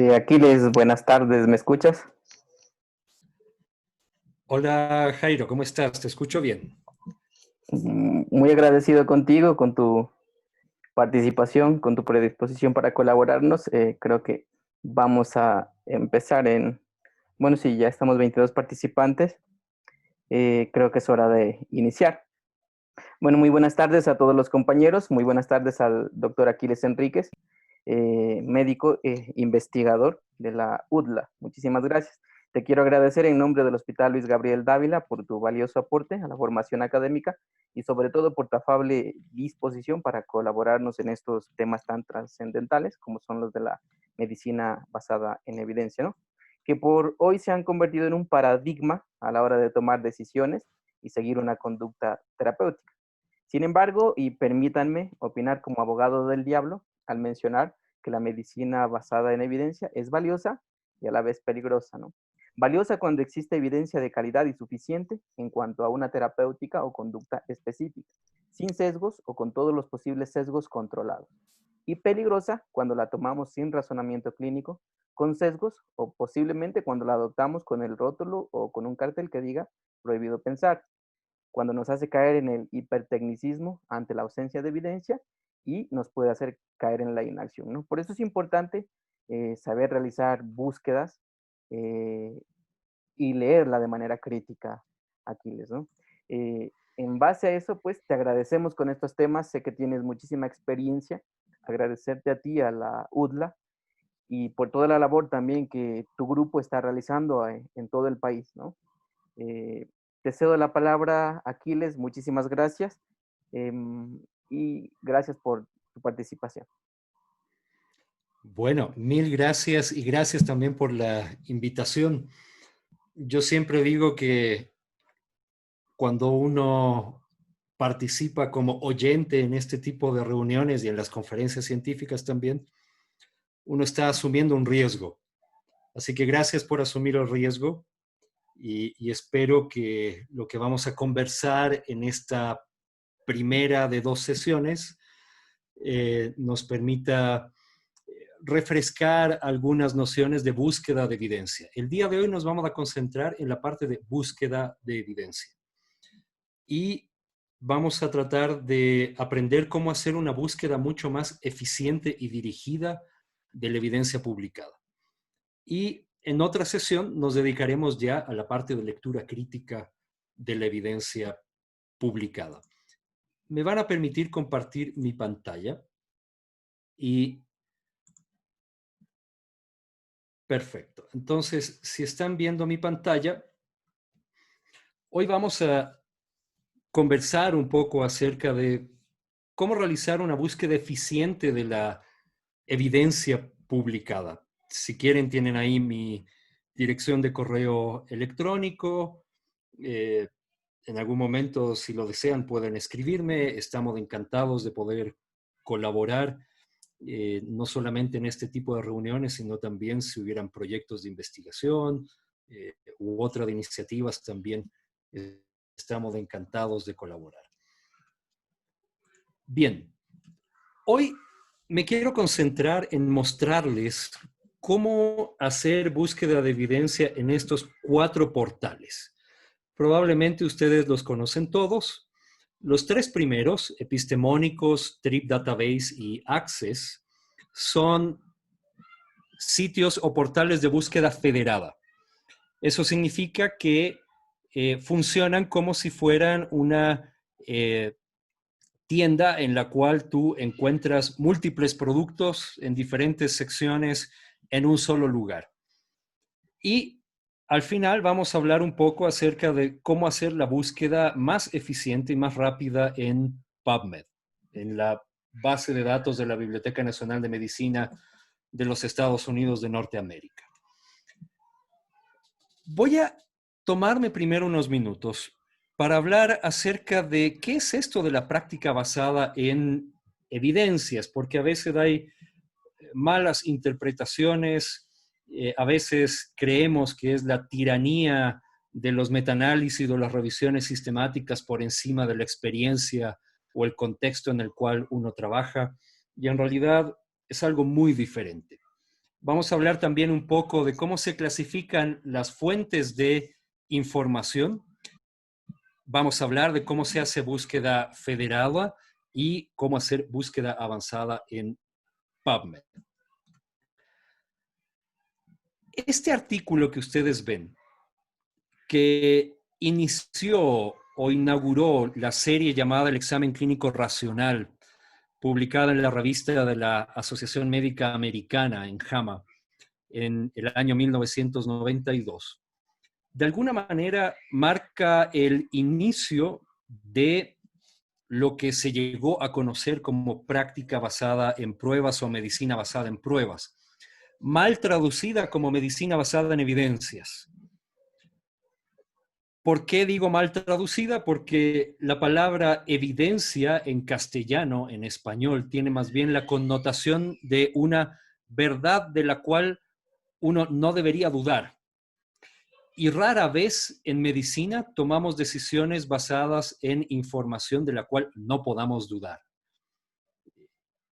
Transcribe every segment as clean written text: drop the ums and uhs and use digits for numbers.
Aquiles, buenas tardes, ¿me escuchas? Hola Jairo, ¿cómo estás? Te escucho bien. Muy agradecido contigo, con tu participación, con tu predisposición para colaborarnos. Creo que vamos a empezar bueno, sí, ya estamos 22 participantes. Creo que es hora de iniciar. Bueno, muy buenas tardes a todos los compañeros, muy buenas tardes al doctor Aquiles Enríquez, médico investigador de la UDLA. Muchísimas gracias. Te quiero agradecer en nombre del Hospital Luis Gabriel Dávila por tu valioso aporte a la formación académica y sobre todo por tu afable disposición para colaborarnos en estos temas tan trascendentales como son los de la medicina basada en evidencia, ¿no? Que por hoy se han convertido en un paradigma a la hora de tomar decisiones y seguir una conducta terapéutica. Sin embargo, y permítanme opinar como abogado del diablo al mencionar que la medicina basada en evidencia es valiosa y a la vez peligrosa, ¿no? Valiosa cuando existe evidencia de calidad y suficiente en cuanto a una terapéutica o conducta específica, sin sesgos o con todos los posibles sesgos controlados. Y peligrosa cuando la tomamos sin razonamiento clínico, con sesgos o posiblemente cuando la adoptamos con el rótulo o con un cartel que diga prohibido pensar, cuando nos hace caer en el hipertecnicismo ante la ausencia de evidencia y nos puede hacer caer en la inacción, ¿no? Por eso es importante saber realizar búsquedas eh, y leerla de manera crítica, Aquiles, ¿no? En base a eso, pues te agradecemos con estos temas, sé que tienes muchísima experiencia, agradecerte a ti, a la UDLA, y por toda la labor también que tu grupo está realizando en todo el país, ¿no? Eh, Te cedo la palabra, Aquiles, muchísimas gracias eh, y gracias por tu participación. Bueno, mil gracias y gracias también por la invitación. Yo siempre digo que cuando uno participa como oyente en este tipo de reuniones y en las conferencias científicas también, uno está asumiendo un riesgo. Así que gracias por asumir el riesgo y espero que lo que vamos a conversar en esta primera de dos sesiones nos permita refrescar algunas nociones de búsqueda de evidencia. El día de hoy nos vamos a concentrar en la parte de búsqueda de evidencia. Y vamos a tratar de aprender cómo hacer una búsqueda mucho más eficiente y dirigida de la evidencia publicada. Y en otra sesión nos dedicaremos ya a la parte de lectura crítica de la evidencia publicada. Me van a permitir compartir mi pantalla y perfecto. Entonces, si están viendo mi pantalla, hoy vamos a conversar un poco acerca de cómo realizar una búsqueda eficiente de la evidencia publicada. Si quieren, tienen ahí mi dirección de correo electrónico. Eh, en algún momento, si lo desean, pueden escribirme. Estamos encantados de poder colaborar, no solamente en este tipo de reuniones, sino también si hubieran proyectos de investigación u otras iniciativas, también estamos encantados de colaborar. Bien, hoy me quiero concentrar en mostrarles cómo hacer búsqueda de evidencia en estos 4 portales. Probablemente ustedes los conocen todos. Los 3 primeros, epistemónicos, Trip Database y Access, son sitios o portales de búsqueda federada. Eso significa que funcionan como si fueran una tienda en la cual tú encuentras múltiples productos en diferentes secciones en un solo lugar. Y al final vamos a hablar un poco acerca de cómo hacer la búsqueda más eficiente y más rápida en PubMed, en la base de datos de la Biblioteca Nacional de Medicina de los Estados Unidos de Norteamérica. Voy a tomarme primero unos minutos para hablar acerca de qué es esto de la práctica basada en evidencias, porque a veces hay malas interpretaciones, a veces creemos que es la tiranía de los metaanálisis o las revisiones sistemáticas por encima de la experiencia o el contexto en el cual uno trabaja, y en realidad es algo muy diferente. Vamos a hablar también un poco de cómo se clasifican las fuentes de información. Vamos a hablar de cómo se hace búsqueda federada y cómo hacer búsqueda avanzada en PubMed. Este artículo que ustedes ven, que inició o inauguró la serie llamada El examen clínico racional, publicada en la revista de la Asociación Médica Americana, en JAMA, en el año 1992, de alguna manera marca el inicio de lo que se llegó a conocer como práctica basada en pruebas o medicina basada en pruebas, mal traducida como medicina basada en evidencias. ¿Por qué digo mal traducida? Porque la palabra evidencia en castellano, en español, tiene más bien la connotación de una verdad de la cual uno no debería dudar. Y rara vez en medicina tomamos decisiones basadas en información de la cual no podamos dudar.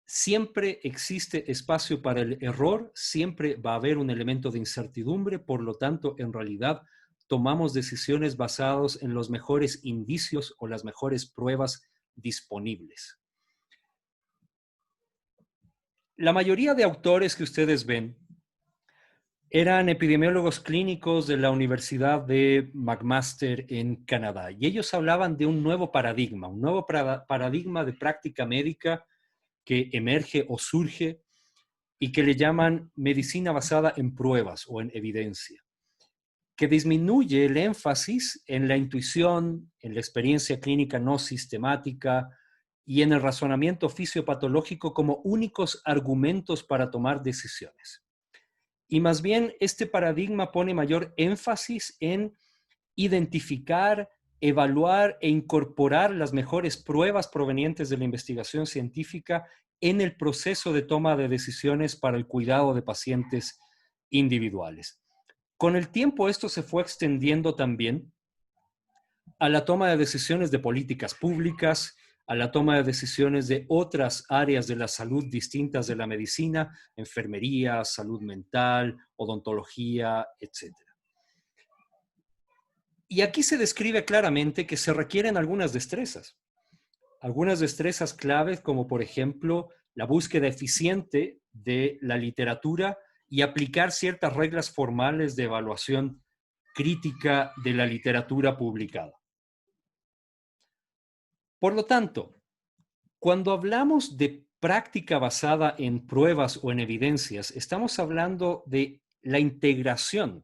Siempre existe espacio para el error, siempre va a haber un elemento de incertidumbre, por lo tanto, en realidad, tomamos decisiones basadas en los mejores indicios o las mejores pruebas disponibles. La mayoría de autores que ustedes ven eran epidemiólogos clínicos de la Universidad de McMaster en Canadá, y ellos hablaban de un nuevo paradigma de práctica médica que emerge o surge y que le llaman medicina basada en pruebas o en evidencia, que disminuye el énfasis en la intuición, en la experiencia clínica no sistemática y en el razonamiento fisiopatológico como únicos argumentos para tomar decisiones. Y más bien este paradigma pone mayor énfasis en identificar, evaluar e incorporar las mejores pruebas provenientes de la investigación científica en el proceso de toma de decisiones para el cuidado de pacientes individuales. Con el tiempo esto se fue extendiendo también a la toma de decisiones de políticas públicas, a la toma de decisiones de otras áreas de la salud distintas de la medicina, enfermería, salud mental, odontología, etc. Y aquí se describe claramente que se requieren algunas destrezas claves, como por ejemplo la búsqueda eficiente de la literatura y aplicar ciertas reglas formales de evaluación crítica de la literatura publicada. Por lo tanto, cuando hablamos de práctica basada en pruebas o en evidencias, estamos hablando de la integración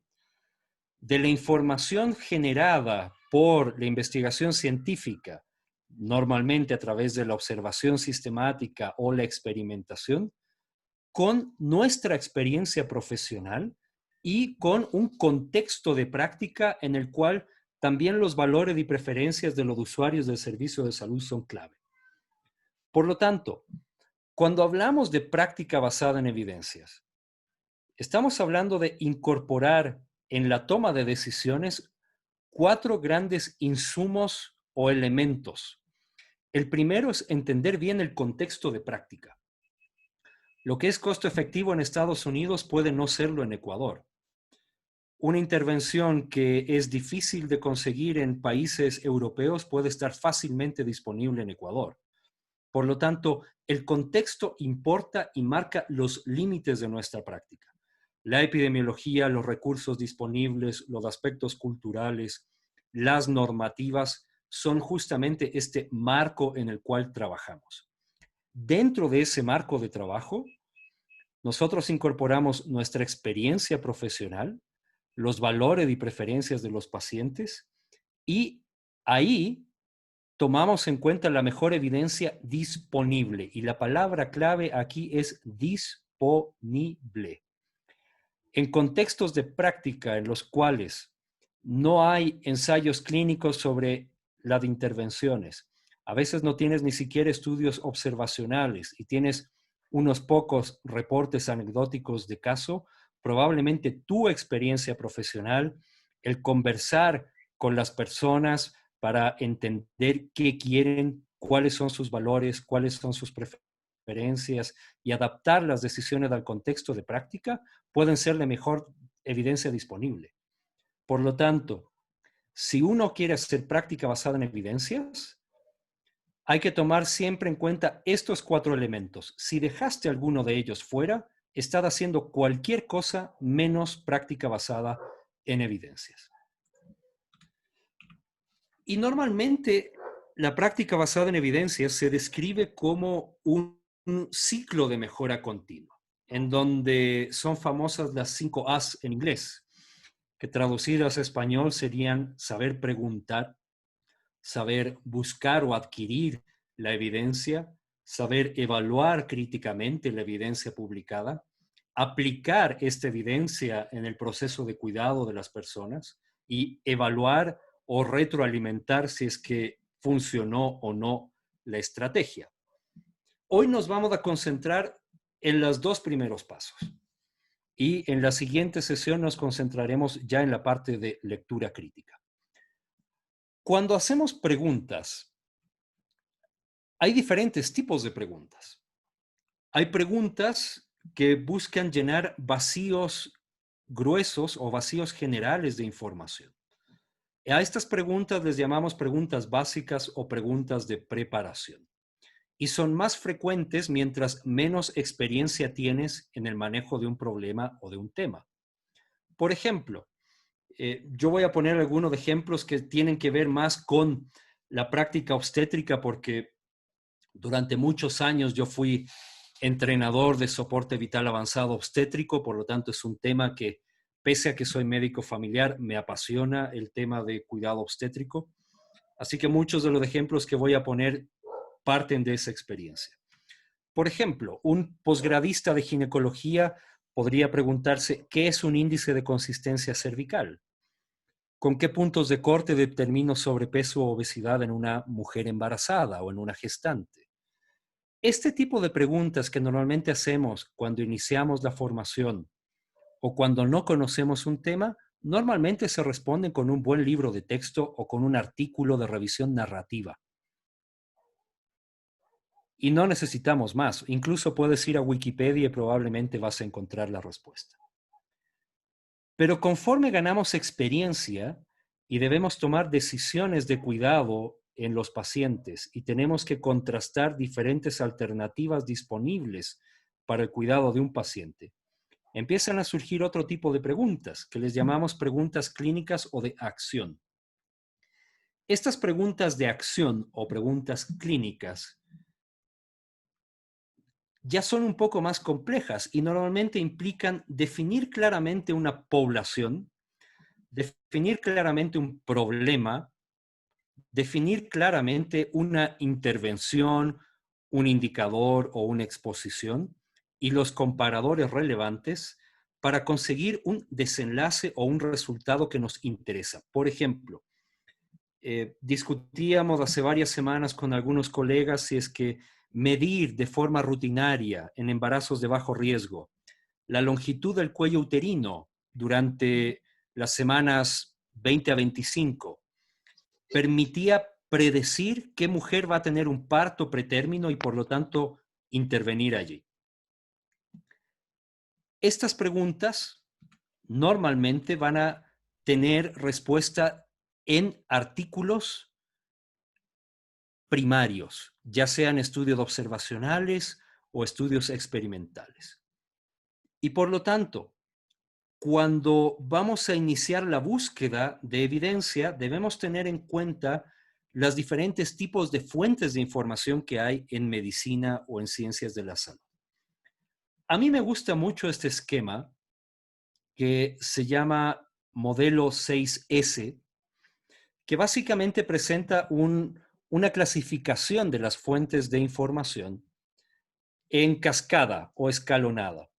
de la información generada por la investigación científica, normalmente a través de la observación sistemática o la experimentación, con nuestra experiencia profesional y con un contexto de práctica en el cual también los valores y preferencias de los usuarios del servicio de salud son clave. Por lo tanto, cuando hablamos de práctica basada en evidencias, estamos hablando de incorporar en la toma de decisiones 4 grandes insumos o elementos. El primero es entender bien el contexto de práctica. Lo que es costo efectivo en Estados Unidos puede no serlo en Ecuador. Una intervención que es difícil de conseguir en países europeos puede estar fácilmente disponible en Ecuador. Por lo tanto, el contexto importa y marca los límites de nuestra práctica. La epidemiología, los recursos disponibles, los aspectos culturales, las normativas son justamente este marco en el cual trabajamos. Dentro de ese marco de trabajo, nosotros incorporamos nuestra experiencia profesional, los valores y preferencias de los pacientes y ahí tomamos en cuenta la mejor evidencia disponible. Y la palabra clave aquí es disponible. En contextos de práctica en los cuales no hay ensayos clínicos sobre las intervenciones, a veces no tienes ni siquiera estudios observacionales y tienes unos pocos reportes anecdóticos de caso, probablemente tu experiencia profesional, el conversar con las personas para entender qué quieren, cuáles son sus valores, cuáles son sus preferencias, referencias y adaptar las decisiones al contexto de práctica pueden ser la mejor evidencia disponible. Por lo tanto, si uno quiere hacer práctica basada en evidencias, hay que tomar siempre en cuenta estos 4 elementos. Si dejaste alguno de ellos fuera, estás haciendo cualquier cosa menos práctica basada en evidencias. Y normalmente la práctica basada en evidencias se describe como un ciclo de mejora continua, en donde son famosas las 5 A's en inglés, que traducidas a español serían saber preguntar, saber buscar o adquirir la evidencia, saber evaluar críticamente la evidencia publicada, aplicar esta evidencia en el proceso de cuidado de las personas y evaluar o retroalimentar si es que funcionó o no la estrategia. Hoy nos vamos a concentrar en los 2 primeros pasos y en la siguiente sesión nos concentraremos ya en la parte de lectura crítica. Cuando hacemos preguntas, hay diferentes tipos de preguntas. Hay preguntas que buscan llenar vacíos gruesos o vacíos generales de información. A estas preguntas les llamamos preguntas básicas o preguntas de preparación. Y son más frecuentes mientras menos experiencia tienes en el manejo de un problema o de un tema. Por ejemplo, yo voy a poner algunos ejemplos que tienen que ver más con la práctica obstétrica porque durante muchos años yo fui entrenador de soporte vital avanzado obstétrico, por lo tanto es un tema que, pese a que soy médico familiar, me apasiona el tema de cuidado obstétrico. Así que muchos de los ejemplos que voy a poner parten de esa experiencia. Por ejemplo, un posgradista de ginecología podría preguntarse, ¿qué es un índice de consistencia cervical? ¿Con qué puntos de corte determino sobrepeso o obesidad en una mujer embarazada o en una gestante? Este tipo de preguntas que normalmente hacemos cuando iniciamos la formación o cuando no conocemos un tema, normalmente se responden con un buen libro de texto o con un artículo de revisión narrativa. Y no necesitamos más. Incluso puedes ir a Wikipedia y probablemente vas a encontrar la respuesta. Pero conforme ganamos experiencia y debemos tomar decisiones de cuidado en los pacientes y tenemos que contrastar diferentes alternativas disponibles para el cuidado de un paciente, empiezan a surgir otro tipo de preguntas que les llamamos preguntas clínicas o de acción. Estas preguntas de acción o preguntas clínicas ya son un poco más complejas y normalmente implican definir claramente una población, definir claramente un problema, definir claramente una intervención, un indicador o una exposición y los comparadores relevantes para conseguir un desenlace o un resultado que nos interesa. Por ejemplo, discutíamos hace varias semanas con algunos colegas si es que medir de forma rutinaria en embarazos de bajo riesgo la longitud del cuello uterino durante las semanas 20 a 25 permitía predecir qué mujer va a tener un parto pretérmino y por lo tanto intervenir allí. Estas preguntas normalmente van a tener respuesta en artículos primarios, ya sean estudios observacionales o estudios experimentales. Y por lo tanto, cuando vamos a iniciar la búsqueda de evidencia, debemos tener en cuenta los diferentes tipos de fuentes de información que hay en medicina o en ciencias de la salud. A mí me gusta mucho este esquema que se llama modelo 6S, que básicamente presenta una clasificación de las fuentes de información en cascada o escalonada.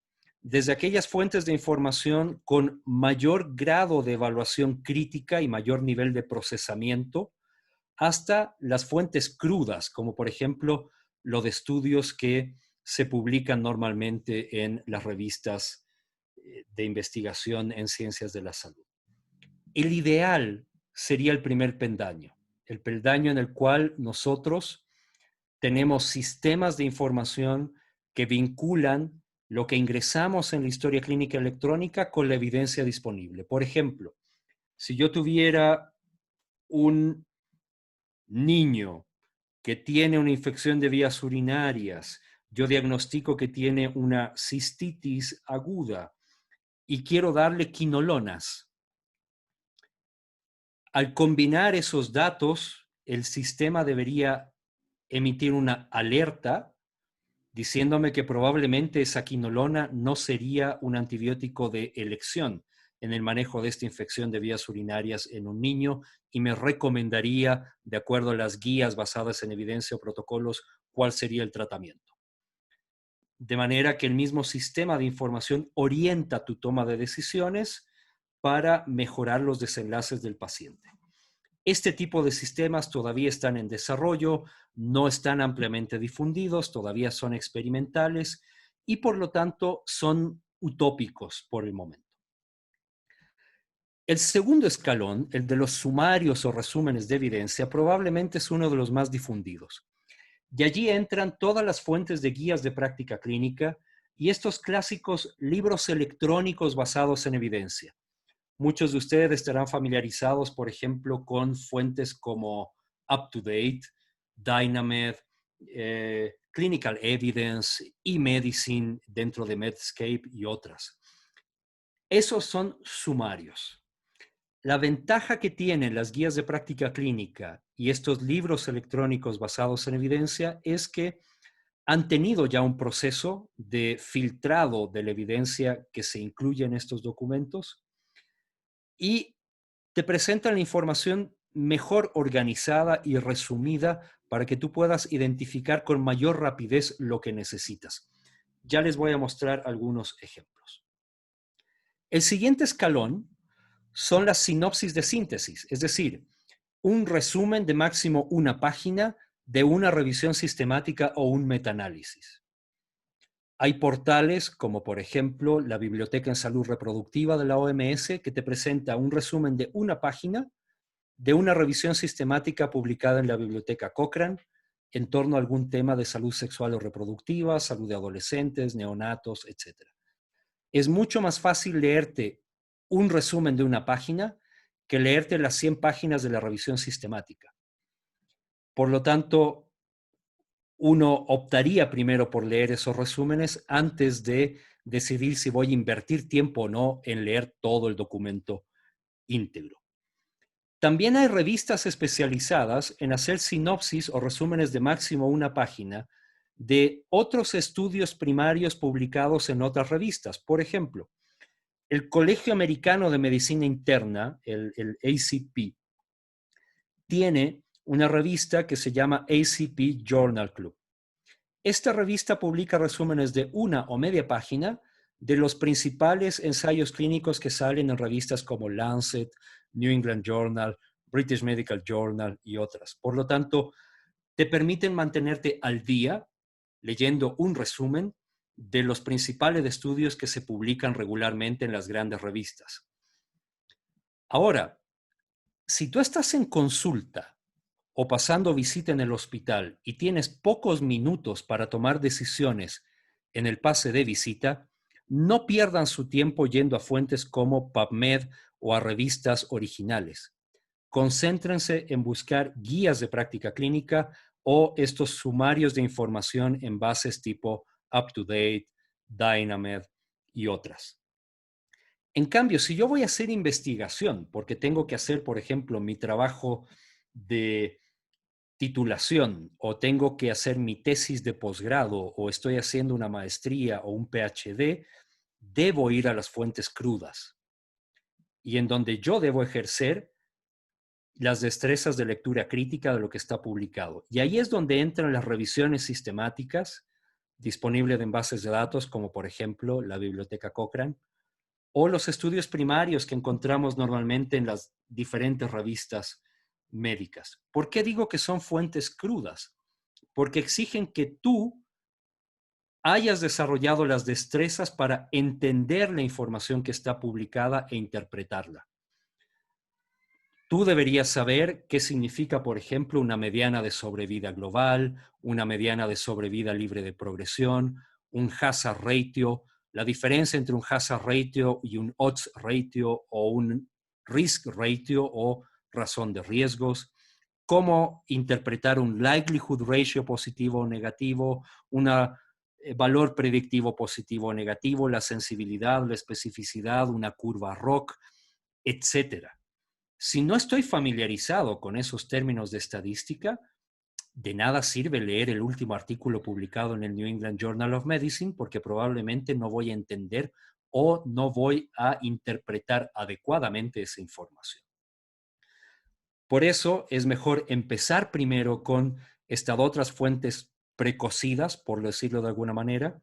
Desde aquellas fuentes de información con mayor grado de evaluación crítica y mayor nivel de procesamiento, hasta las fuentes crudas, como por ejemplo lo de estudios que se publican normalmente en las revistas de investigación en ciencias de la salud. El ideal sería el peldaño en el cual nosotros tenemos sistemas de información que vinculan lo que ingresamos en la historia clínica electrónica con la evidencia disponible. Por ejemplo, si yo tuviera un niño que tiene una infección de vías urinarias, yo diagnostico que tiene una cistitis aguda y quiero darle quinolonas. Al combinar esos datos, el sistema debería emitir una alerta diciéndome que probablemente esa quinolona no sería un antibiótico de elección en el manejo de esta infección de vías urinarias en un niño y me recomendaría, de acuerdo a las guías basadas en evidencia o protocolos, cuál sería el tratamiento. De manera que el mismo sistema de información orienta tu toma de decisiones para mejorar los desenlaces del paciente. Este tipo de sistemas todavía están en desarrollo, no están ampliamente difundidos, todavía son experimentales y por lo tanto son utópicos por el momento. El segundo escalón, el de los sumarios o resúmenes de evidencia, probablemente es uno de los más difundidos. Y allí entran todas las fuentes de guías de práctica clínica y estos clásicos libros electrónicos basados en evidencia. Muchos de ustedes estarán familiarizados, por ejemplo, con fuentes como UpToDate, Dynamed, Clinical Evidence, eMedicine dentro de Medscape y otras. Esos son sumarios. La ventaja que tienen las guías de práctica clínica y estos libros electrónicos basados en evidencia es que han tenido ya un proceso de filtrado de la evidencia que se incluye en estos documentos y te presentan la información mejor organizada y resumida para que tú puedas identificar con mayor rapidez lo que necesitas. Ya les voy a mostrar algunos ejemplos. El siguiente escalón son las sinopsis de síntesis, es decir, un resumen de máximo una página de una revisión sistemática o un metaanálisis. Hay portales como por ejemplo la Biblioteca en Salud Reproductiva de la OMS que te presenta un resumen de una página de una revisión sistemática publicada en la Biblioteca Cochrane en torno a algún tema de salud sexual o reproductiva, salud de adolescentes, neonatos, etc. Es mucho más fácil leerte un resumen de una página que leerte las 100 páginas de la revisión sistemática. Por lo tanto, uno optaría primero por leer esos resúmenes antes de decidir si voy a invertir tiempo o no en leer todo el documento íntegro. También hay revistas especializadas en hacer sinopsis o resúmenes de máximo una página de otros estudios primarios publicados en otras revistas. Por ejemplo, el Colegio Americano de Medicina Interna, el ACP, tiene una revista que se llama ACP Journal Club. Esta revista publica resúmenes de una o media página de los principales ensayos clínicos que salen en revistas como Lancet, New England Journal, British Medical Journal y otras. Por lo tanto, te permiten mantenerte al día leyendo un resumen de los principales estudios que se publican regularmente en las grandes revistas. Ahora, si tú estás en consulta o pasando visita en el hospital y tienes pocos minutos para tomar decisiones en el pase de visita, no pierdan su tiempo yendo a fuentes como PubMed o a revistas originales. Concéntrense en buscar guías de práctica clínica o estos sumarios de información en bases tipo UpToDate, Dynamed y otras. En cambio, si yo voy a hacer investigación, porque tengo que hacer, por ejemplo, mi trabajo de titulación o tengo que hacer mi tesis de posgrado o estoy haciendo una maestría o un PhD, debo ir a las fuentes crudas y en donde yo debo ejercer las destrezas de lectura crítica de lo que está publicado. Y ahí es donde entran las revisiones sistemáticas disponibles en bases de datos, como por ejemplo la Biblioteca Cochrane, o los estudios primarios que encontramos normalmente en las diferentes revistas médicas. ¿Por qué digo que son fuentes crudas? Porque exigen que tú hayas desarrollado las destrezas para entender la información que está publicada e interpretarla. Tú deberías saber qué significa, por ejemplo, una mediana de sobrevida global, una mediana de sobrevida libre de progresión, un hazard ratio, la diferencia entre un hazard ratio y un odds ratio o un risk ratio o razón de riesgos, cómo interpretar un likelihood ratio positivo o negativo, un valor predictivo positivo o negativo, la sensibilidad, la especificidad, una curva ROC, etcétera. Si no estoy familiarizado con esos términos de estadística, de nada sirve leer el último artículo publicado en el New England Journal of Medicine porque probablemente no voy a entender o no voy a interpretar adecuadamente esa información. Por eso es mejor empezar primero con estas otras fuentes precocidas, por decirlo de alguna manera,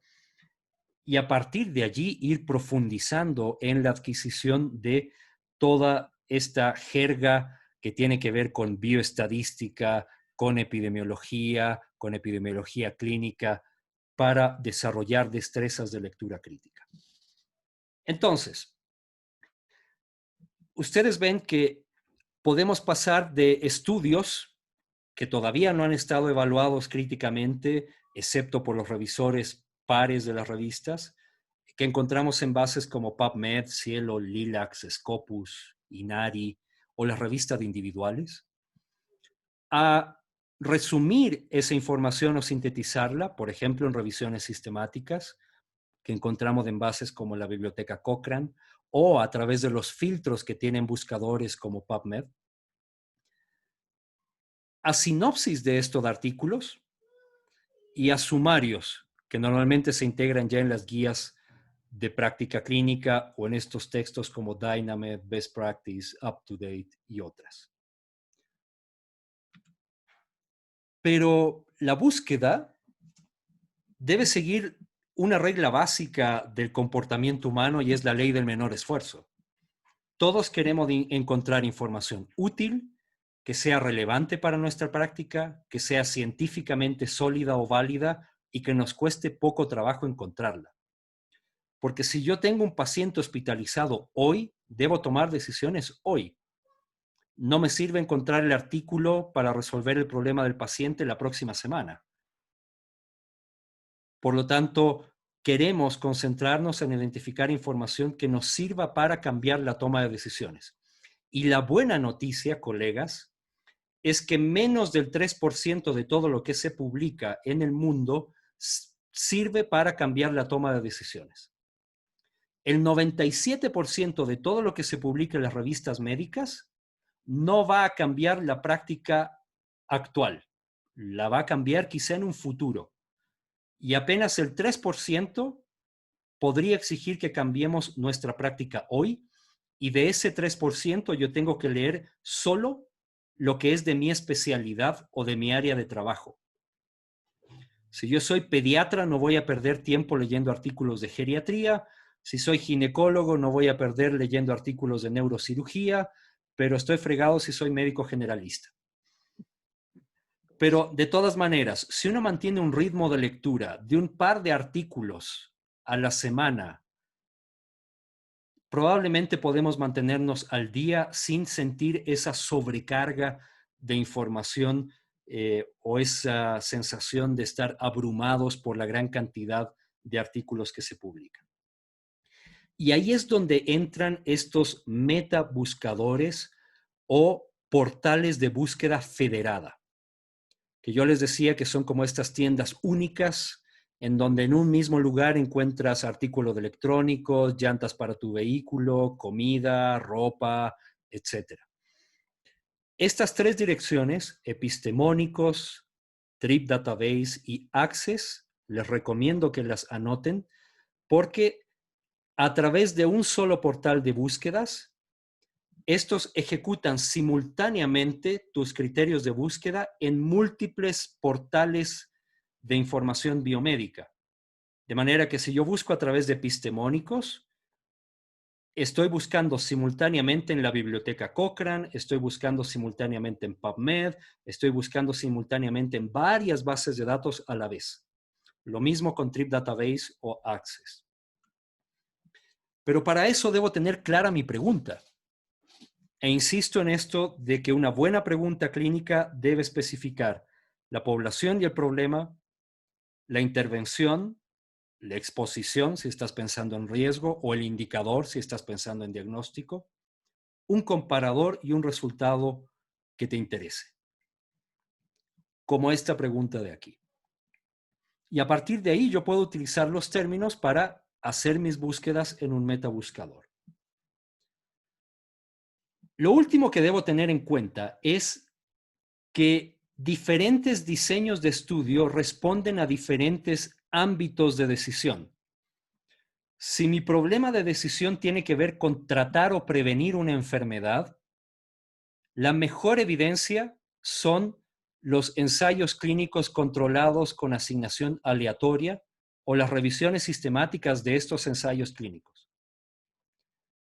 y a partir de allí ir profundizando en la adquisición de toda esta jerga que tiene que ver con bioestadística, con epidemiología clínica, para desarrollar destrezas de lectura crítica. Entonces, ustedes ven que podemos pasar de estudios que todavía no han estado evaluados críticamente, excepto por los revisores pares de las revistas, que encontramos en bases como PubMed, Cielo, Lilacs, Scopus, Inari o las revistas de individuales, a resumir esa información o sintetizarla, por ejemplo, en revisiones sistemáticas que encontramos en bases como la biblioteca Cochrane o a través de los filtros que tienen buscadores como PubMed, a sinopsis de estos artículos y a sumarios que normalmente se integran ya en las guías de práctica clínica o en estos textos como Dynamed, Best Practice, Up to Date y otras. Pero la búsqueda debe seguir una regla básica del comportamiento humano y es la ley del menor esfuerzo. Todos queremos encontrar información útil, que sea relevante para nuestra práctica, que sea científicamente sólida o válida y que nos cueste poco trabajo encontrarla. Porque si yo tengo un paciente hospitalizado hoy, debo tomar decisiones hoy. No me sirve encontrar el artículo para resolver el problema del paciente la próxima semana. Por lo tanto, queremos concentrarnos en identificar información que nos sirva para cambiar la toma de decisiones. Y la buena noticia, colegas, es que menos del 3% de todo lo que se publica en el mundo sirve para cambiar la toma de decisiones. El 97% de todo lo que se publica en las revistas médicas no va a cambiar la práctica actual. La va a cambiar quizá en un futuro. Y apenas el 3% podría exigir que cambiemos nuestra práctica hoy. Y de ese 3% yo tengo que leer solo lo que es de mi especialidad o de mi área de trabajo. Si yo soy pediatra, no voy a perder tiempo leyendo artículos de geriatría. Si soy ginecólogo, no voy a perder leyendo artículos de neurocirugía, pero estoy fregado si soy médico generalista. Pero de todas maneras, si uno mantiene un ritmo de lectura de un par de artículos a la semana, probablemente podemos mantenernos al día sin sentir esa sobrecarga de información o esa sensación de estar abrumados por la gran cantidad de artículos que se publican. Y ahí es donde entran estos metabuscadores o portales de búsqueda federada, que yo les decía que son como estas tiendas únicas en donde en un mismo lugar encuentras artículos electrónicos, llantas para tu vehículo, comida, ropa, etc. Estas tres direcciones, Epistemónicos, Trip Database y Access, les recomiendo que las anoten porque a través de un solo portal de búsquedas, estos ejecutan simultáneamente tus criterios de búsqueda en múltiples portales de información biomédica. De manera que si yo busco a través de epistemónicos, estoy buscando simultáneamente en la biblioteca Cochrane, estoy buscando simultáneamente en PubMed, estoy buscando simultáneamente en varias bases de datos a la vez. Lo mismo con Trip Database o Access. Pero para eso debo tener clara mi pregunta. E insisto en esto de que una buena pregunta clínica debe especificar la población y el problema, la intervención, la exposición si estás pensando en riesgo o el indicador si estás pensando en diagnóstico, un comparador y un resultado que te interese, como esta pregunta de aquí. Y a partir de ahí yo puedo utilizar los términos para hacer mis búsquedas en un metabuscador. Lo último que debo tener en cuenta es que diferentes diseños de estudio responden a diferentes ámbitos de decisión. Si mi problema de decisión tiene que ver con tratar o prevenir una enfermedad, la mejor evidencia son los ensayos clínicos controlados con asignación aleatoria o las revisiones sistemáticas de estos ensayos clínicos.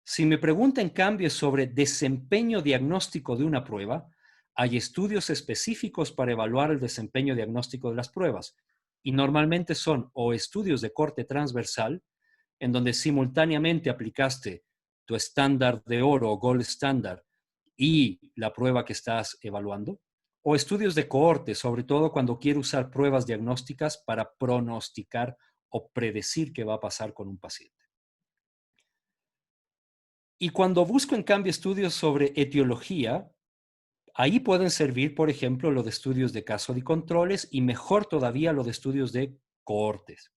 Si me pregunta en cambio sobre desempeño diagnóstico de una prueba, hay estudios específicos para evaluar el desempeño diagnóstico de las pruebas y normalmente son o estudios de corte transversal, en donde simultáneamente aplicaste tu estándar de oro o gold standard y la prueba que estás evaluando, o estudios de cohorte, sobre todo cuando quiero usar pruebas diagnósticas para pronosticar o predecir qué va a pasar con un paciente. Y cuando busco en cambio estudios sobre etiología, ahí pueden servir, por ejemplo, lo de estudios de casos y controles y mejor todavía lo de estudios de cohortes.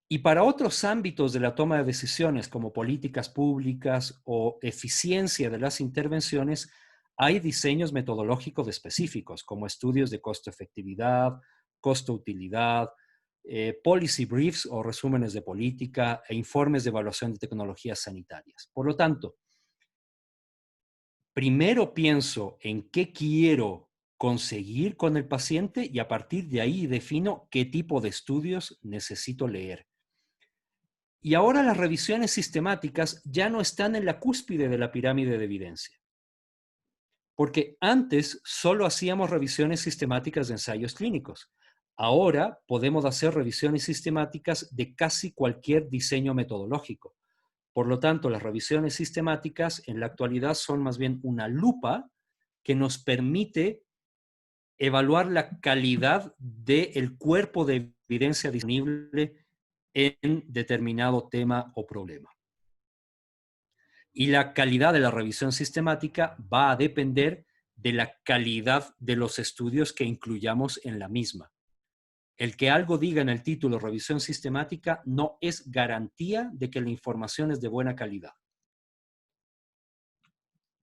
Y para otros ámbitos de la toma de decisiones, como políticas públicas o eficiencia de las intervenciones, hay diseños metodológicos específicos, como estudios de costo-efectividad, costo-utilidad, policy briefs o resúmenes de política e informes de evaluación de tecnologías sanitarias. Por lo tanto, primero pienso en qué quiero conseguir con el paciente y a partir de ahí defino qué tipo de estudios necesito leer. Y ahora las revisiones sistemáticas ya no están en la cúspide de la pirámide de evidencia. Porque antes solo hacíamos revisiones sistemáticas de ensayos clínicos. Ahora podemos hacer revisiones sistemáticas de casi cualquier diseño metodológico. Por lo tanto, las revisiones sistemáticas en la actualidad son más bien una lupa que nos permite evaluar la calidad del cuerpo de evidencia disponible en determinado tema o problema. Y la calidad de la revisión sistemática va a depender de la calidad de los estudios que incluyamos en la misma. El que algo diga en el título revisión sistemática no es garantía de que la información es de buena calidad.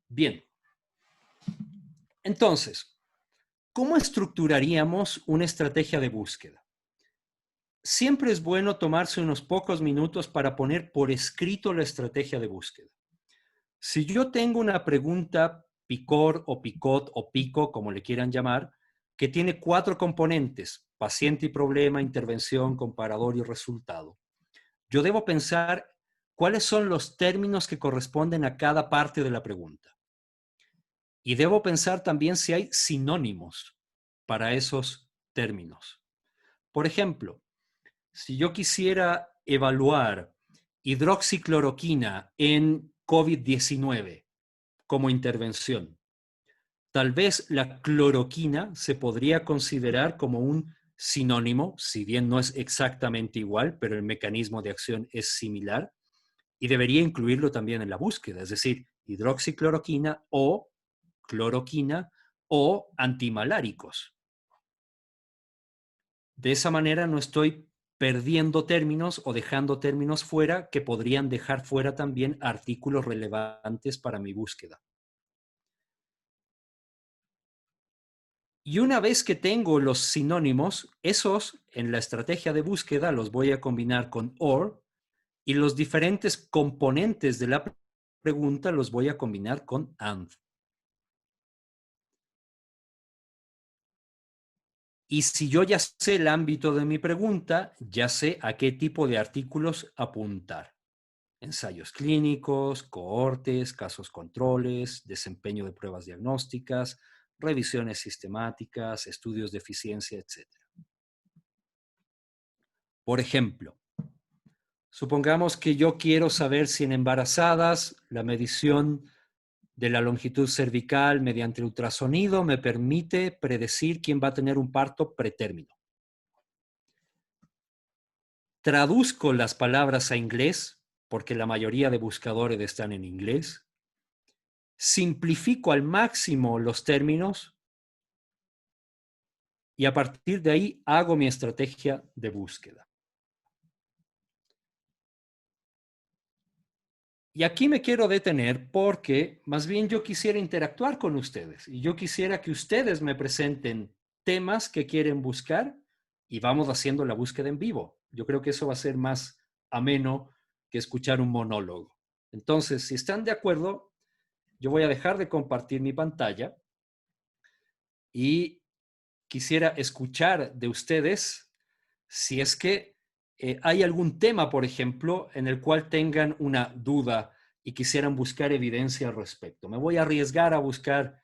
Bien. Entonces, ¿cómo estructuraríamos una estrategia de búsqueda? Siempre es bueno tomarse unos pocos minutos para poner por escrito la estrategia de búsqueda. Si yo tengo una pregunta PICOR o PICOT o PICO, como le quieran llamar, que tiene 4 componentes, paciente y problema, intervención, comparador y resultado, yo debo pensar cuáles son los términos que corresponden a cada parte de la pregunta. Y debo pensar también si hay sinónimos para esos términos. Por ejemplo, si yo quisiera evaluar hidroxicloroquina en COVID-19 como intervención, tal vez la cloroquina se podría considerar como un sinónimo, si bien no es exactamente igual, pero el mecanismo de acción es similar, y debería incluirlo también en la búsqueda, es decir, hidroxicloroquina o cloroquina o antimaláricos. De esa manera no estoy perdiendo términos o dejando términos fuera que podrían dejar fuera también artículos relevantes para mi búsqueda. Y una vez que tengo los sinónimos, esos en la estrategia de búsqueda los voy a combinar con OR y los diferentes componentes de la pregunta los voy a combinar con AND. Y si yo ya sé el ámbito de mi pregunta, ya sé a qué tipo de artículos apuntar. Ensayos clínicos, cohortes, casos controles, desempeño de pruebas diagnósticas, revisiones sistemáticas, estudios de eficiencia, etc. Por ejemplo, supongamos que yo quiero saber si en embarazadas la medición de la longitud cervical mediante ultrasonido me permite predecir quién va a tener un parto pretérmino. traduzco las palabras a inglés, porque la mayoría de buscadores están en inglés, simplifico al máximo los términos y a partir de ahí hago mi estrategia de búsqueda. Y aquí me quiero detener porque más bien yo quisiera interactuar con ustedes y yo quisiera que ustedes me presenten temas que quieren buscar y vamos haciendo la búsqueda en vivo. Yo creo que eso va a ser más ameno que escuchar un monólogo. Entonces, si están de acuerdo, yo voy a dejar de compartir mi pantalla y quisiera escuchar de ustedes si es que hay algún tema, por ejemplo, en el cual tengan una duda y quisieran buscar evidencia al respecto. Me voy a arriesgar a buscar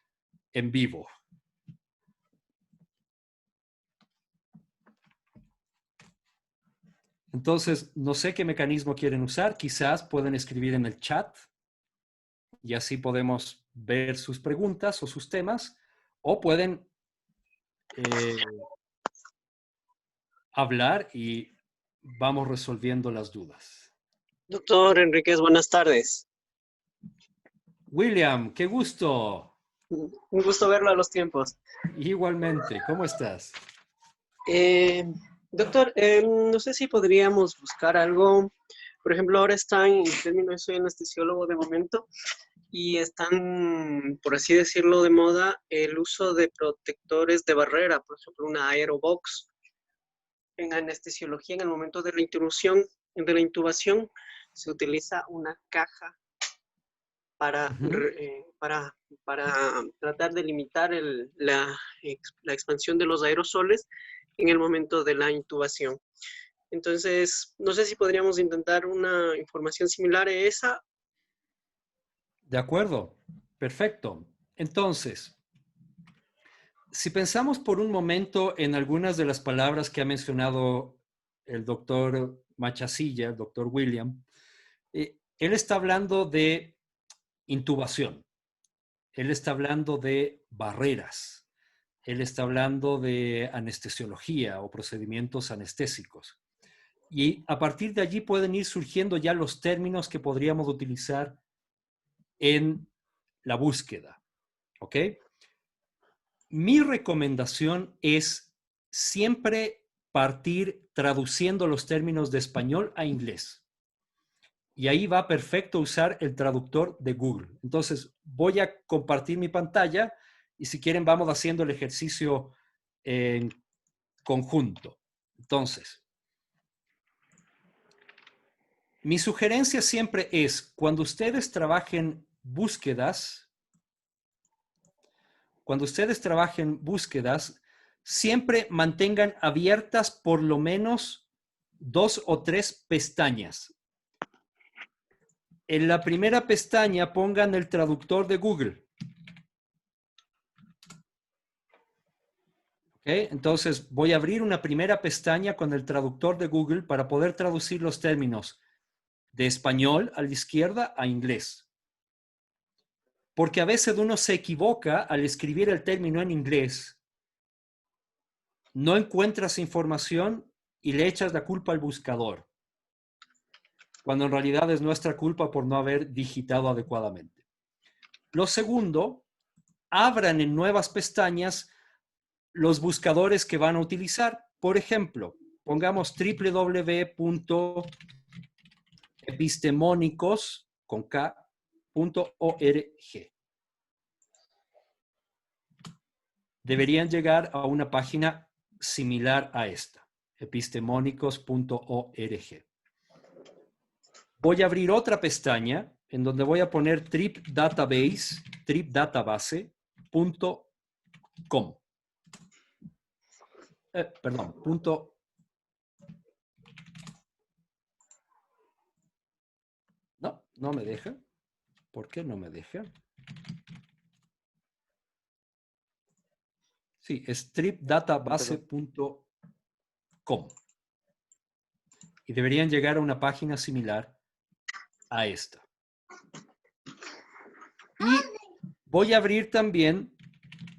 en vivo. Entonces, no sé qué mecanismo quieren usar. Quizás pueden escribir en el chat y así podemos ver sus preguntas o sus temas. O pueden hablar y vamos resolviendo las dudas. Doctor Enríquez, buenas tardes. William, qué gusto. Un gusto verlo a los tiempos. Igualmente, ¿cómo estás? Doctor, no sé si podríamos buscar algo. Por ejemplo, ahora están, en términos, soy anestesiólogo de momento, y están, por así decirlo, de moda el uso de protectores de barrera, por ejemplo, una Aerobox. En anestesiología, en el momento de la intubación, se utiliza una caja para, para tratar de limitar la expansión de los aerosoles en el momento de la intubación. Entonces, no sé si podríamos intentar una información similar a esa. De acuerdo, perfecto. Entonces, si pensamos por un momento en algunas de las palabras que ha mencionado el doctor Machasilla, el doctor William, él está hablando de intubación, él está hablando de barreras, él está hablando de anestesiología o procedimientos anestésicos. Y a partir de allí pueden ir surgiendo ya los términos que podríamos utilizar en la búsqueda. ¿Ok? Mi recomendación es siempre partir traduciendo los términos de español a inglés. Y ahí va perfecto usar el traductor de Google. Entonces, voy a compartir mi pantalla y si quieren vamos haciendo el ejercicio en conjunto. Entonces, mi sugerencia siempre es, cuando ustedes trabajen búsquedas, siempre mantengan abiertas por lo menos 2 o 3 pestañas. En la primera pestaña pongan el traductor de Google. ¿Okay? Entonces voy a abrir una primera pestaña con el traductor de Google para poder traducir los términos de español a la izquierda a inglés. Porque a veces uno se equivoca al escribir el término en inglés, no encuentras información y le echas la culpa al buscador, cuando en realidad es nuestra culpa por no haber digitado adecuadamente. Lo segundo, abran en nuevas pestañas los buscadores que van a utilizar. Por ejemplo, pongamos www.epistemónicos.org. Deberían llegar a una página similar a esta, epistemónicos.org. Voy a abrir otra pestaña en donde voy a poner tripdatabase.com. No me deja. ¿Por qué no me deja? Sí, es tripdatabase.com. Y deberían llegar a una página similar a esta. Y voy a abrir también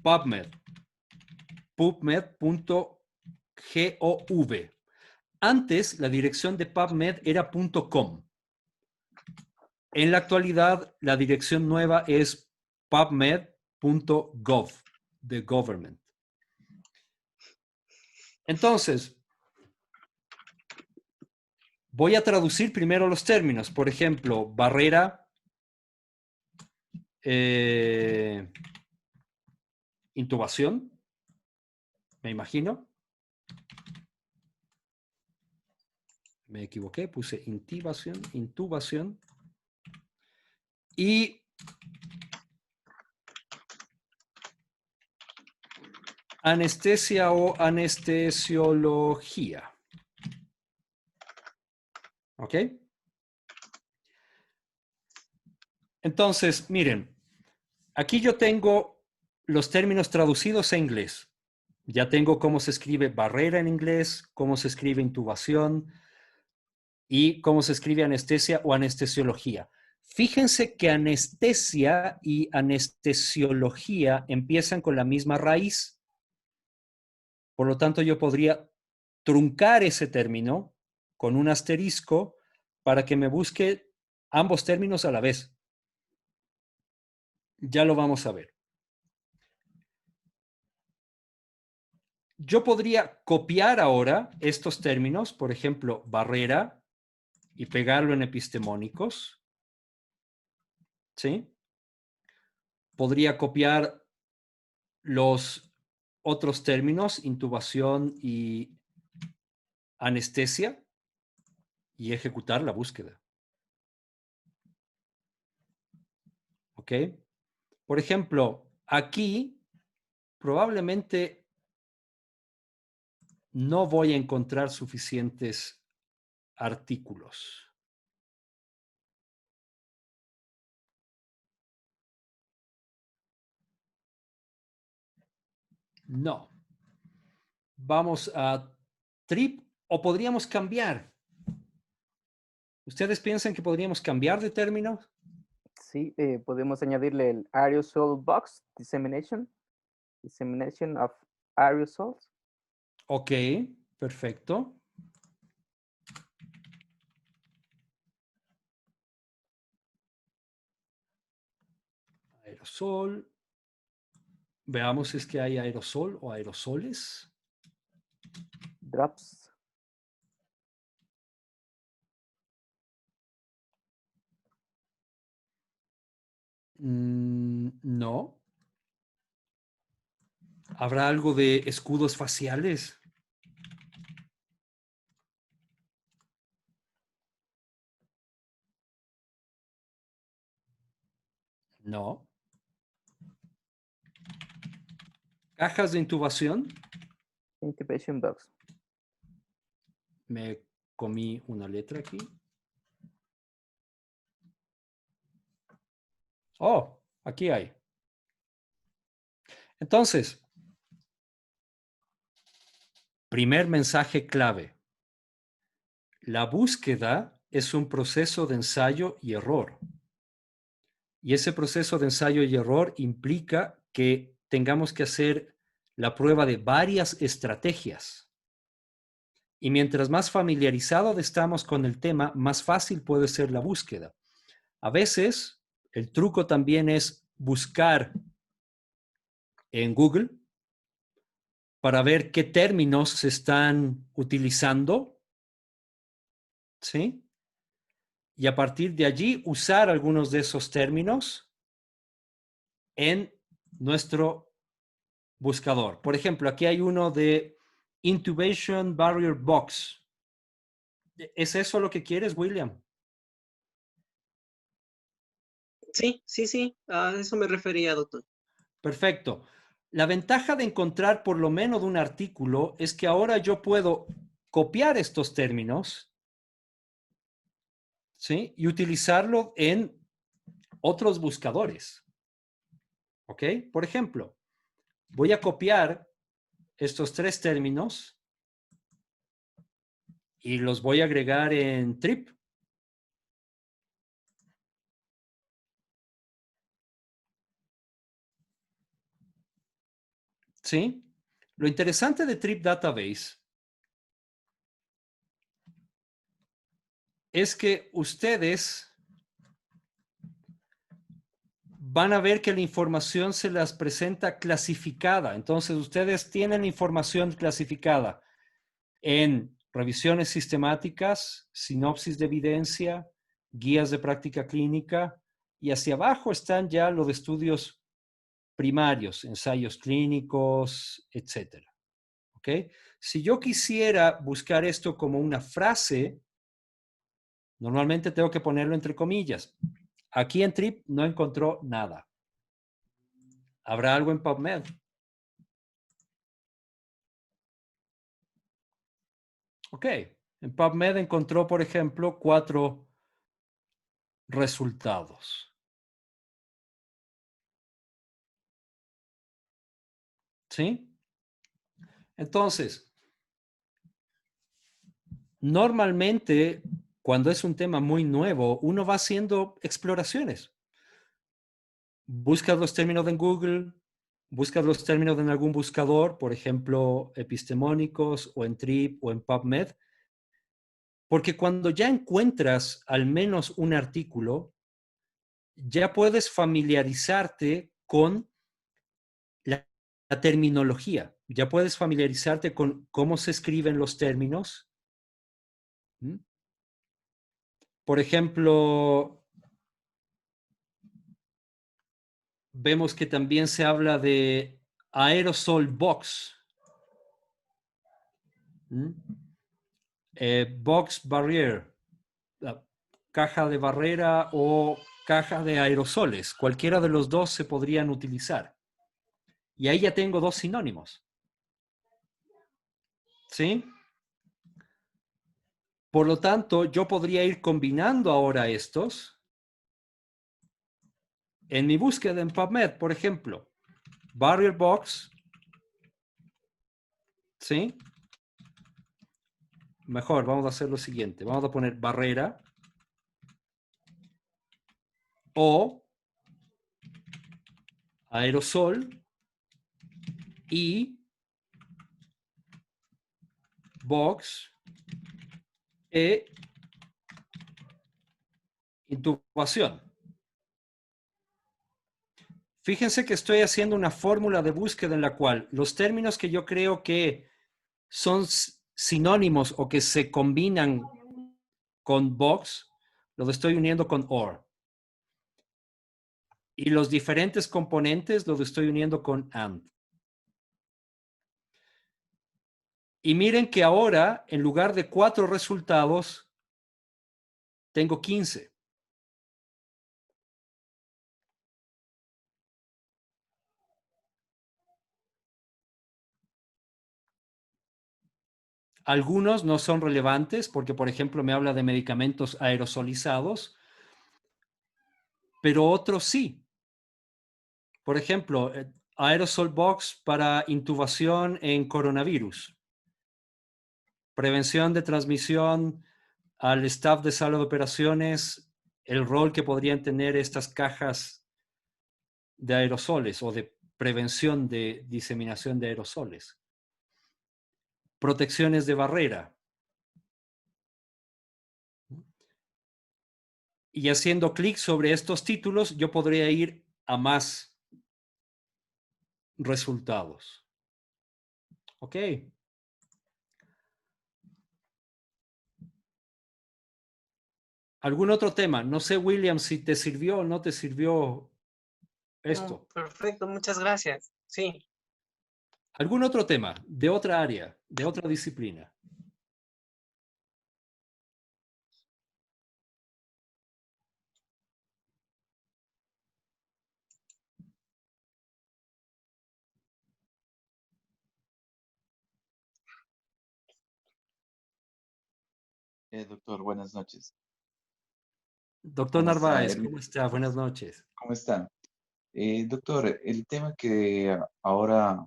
PubMed. PubMed.gov. Antes, la dirección de PubMed era .com. En la actualidad, la dirección nueva es pubmed.gov, de government. Entonces, voy a traducir primero los términos. Por ejemplo, barrera, intubación, me imagino. Me equivoqué, puse intubación. Y anestesia o anestesiología. ¿Ok? Entonces, miren, aquí yo tengo los términos traducidos a inglés. Ya tengo cómo se escribe barrera en inglés, cómo se escribe intubación y cómo se escribe anestesia o anestesiología. Fíjense que anestesia y anestesiología empiezan con la misma raíz. Por lo tanto, yo podría truncar ese término con un asterisco para que me busque ambos términos a la vez. Ya lo vamos a ver. Yo podría copiar ahora estos términos, por ejemplo, barrera, y pegarlo en epistemónicos. ¿Sí? Podría copiar los otros términos, intubación y anestesia, y ejecutar la búsqueda. ¿Ok? Por ejemplo, aquí probablemente no voy a encontrar suficientes artículos. No. Vamos a TRIP o podríamos cambiar. ¿Ustedes piensan que podríamos cambiar de término? Sí, podemos añadirle el aerosol box dissemination, dissemination of aerosols. Ok, perfecto. Aerosol. Veamos si es que hay aerosol o aerosoles. Drops. No. ¿Habrá algo de escudos faciales? No. ¿Cajas de intubación? Intubation box. Me comí una letra aquí. Oh, aquí hay. Entonces, primer mensaje clave. La búsqueda es un proceso de ensayo y error. Y ese proceso de ensayo y error implica que tengamos que hacer la prueba de varias estrategias. Y mientras más familiarizado estamos con el tema, más fácil puede ser la búsqueda. A veces, el truco también es buscar en Google para ver qué términos se están utilizando, ¿sí? Y a partir de allí usar algunos de esos términos en nuestro buscador. Por ejemplo, aquí hay uno de Intubation Barrier Box. ¿Es eso lo que quieres, William? Sí, sí, sí, a eso me refería, doctor. Perfecto. La ventaja de encontrar por lo menos un artículo es que ahora yo puedo copiar estos términos, ¿sí? Y utilizarlo en otros buscadores. ¿Ok? Por ejemplo, voy a copiar estos tres términos y los voy a agregar en TRIP. ¿Sí? Lo interesante de TRIP Database es que ustedes van a ver que la información se las presenta clasificada. Entonces, ustedes tienen información clasificada en revisiones sistemáticas, sinopsis de evidencia, guías de práctica clínica, y hacia abajo están ya los estudios primarios, ensayos clínicos, etcétera. ¿Ok? Si yo quisiera buscar esto como una frase, normalmente tengo que ponerlo entre comillas. Aquí en Trip no encontró nada. ¿Habrá algo en PubMed? Ok. En PubMed encontró, por ejemplo, 4 resultados. ¿Sí? Entonces, normalmente, cuando es un tema muy nuevo, uno va haciendo exploraciones. Buscas los términos en Google, buscas los términos en algún buscador, por ejemplo, epistemónicos o en Trip o en PubMed, porque cuando ya encuentras al menos un artículo, ya puedes familiarizarte con la terminología, ya puedes familiarizarte con cómo se escriben los términos. ¿Mm? Por ejemplo, vemos que también se habla de aerosol box. ¿Mm? Box barrier, la caja de barrera o caja de aerosoles. Cualquiera de los dos se podrían utilizar. Y ahí ya tengo 2 sinónimos. ¿Sí? Por lo tanto, yo podría ir combinando ahora estos en mi búsqueda en PubMed, por ejemplo. Barrier box. ¿Sí? Mejor, vamos a hacer lo siguiente. Vamos a poner barrera o aerosol y box e intubación. Fíjense que estoy haciendo una fórmula de búsqueda en la cual los términos que yo creo que son sinónimos o que se combinan con box, los estoy uniendo con or. Y los diferentes componentes los estoy uniendo con and. Y miren que ahora, en lugar de 4 resultados, tengo 15. Algunos no son relevantes porque, por ejemplo, me habla de medicamentos aerosolizados, pero otros sí. Por ejemplo, aerosol box para intubación en coronavirus. Prevención de transmisión al staff de sala de operaciones, el rol que podrían tener estas cajas de aerosoles o de prevención de diseminación de aerosoles. Protecciones de barrera. Y haciendo clic sobre estos títulos, yo podría ir a más resultados. ¿Ok? ¿Algún otro tema? No sé, William, si te sirvió o no te sirvió esto. Perfecto, muchas gracias. Sí. ¿Algún otro tema de otra área, de otra disciplina? Doctor, buenas noches. Doctor ¿Cómo está? Narváez, ¿cómo está? Buenas noches. ¿Cómo está? Doctor, el tema que ahora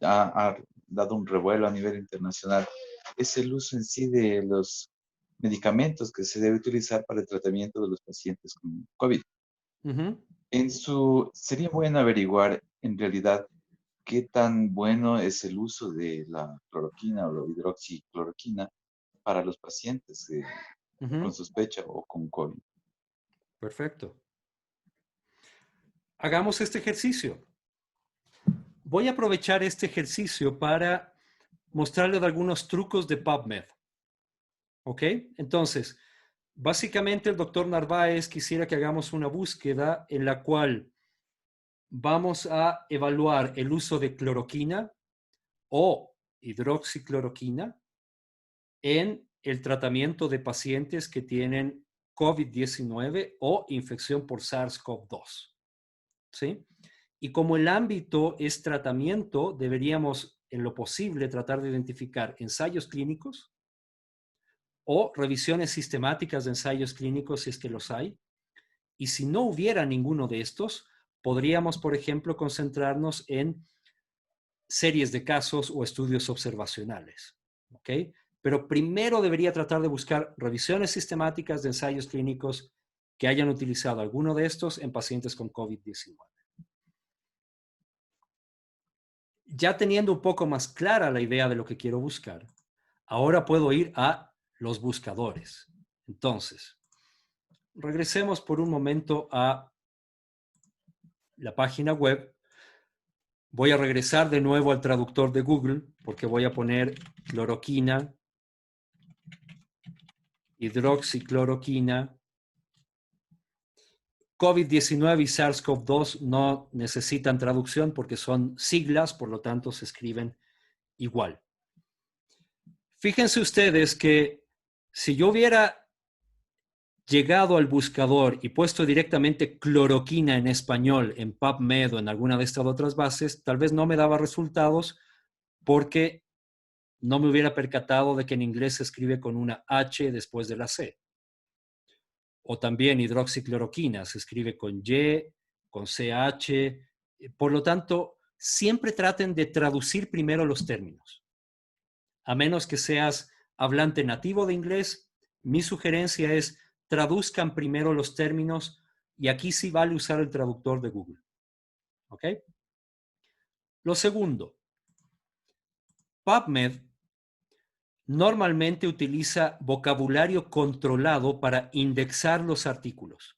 ha dado un revuelo a nivel internacional es el uso en sí de los medicamentos que se debe utilizar para el tratamiento de los pacientes con COVID. Ujú. Sería bueno averiguar en realidad qué tan bueno es el uso de la cloroquina o la hidroxicloroquina para los pacientes con sospecha o con COVID. Perfecto. Hagamos este ejercicio. Voy a aprovechar este ejercicio para mostrarles algunos trucos de PubMed. ¿Ok? Entonces, básicamente el doctor Narváez quisiera que hagamos una búsqueda en la cual vamos a evaluar el uso de cloroquina o hidroxicloroquina en el tratamiento de pacientes que tienen COVID-19 o infección por SARS-CoV-2. ¿Sí? Y como el ámbito es tratamiento, deberíamos, en lo posible, tratar de identificar ensayos clínicos o revisiones sistemáticas de ensayos clínicos si es que los hay. Y si no hubiera ninguno de estos, podríamos, por ejemplo, concentrarnos en series de casos o estudios observacionales. ¿Ok? Pero primero debería tratar de buscar revisiones sistemáticas de ensayos clínicos que hayan utilizado alguno de estos en pacientes con COVID-19. Ya teniendo un poco más clara la idea de lo que quiero buscar, ahora puedo ir a los buscadores. Entonces, regresemos por un momento a la página web. Voy a regresar de nuevo al traductor de Google porque voy a poner cloroquina, hidroxicloroquina. COVID-19 y SARS-CoV-2 no necesitan traducción porque son siglas, por lo tanto se escriben igual. Fíjense ustedes que si yo hubiera llegado al buscador y puesto directamente cloroquina en español en PubMed o en alguna de estas otras bases, tal vez no me daba resultados porque no me hubiera percatado de que en inglés se escribe con una H después de la C. O también hidroxicloroquina se escribe con Y, con CH. Por lo tanto, siempre traten de traducir primero los términos. A menos que seas hablante nativo de inglés, mi sugerencia es traduzcan primero los términos y aquí sí vale usar el traductor de Google. ¿Ok? Lo segundo, PubMed normalmente utiliza vocabulario controlado para indexar los artículos.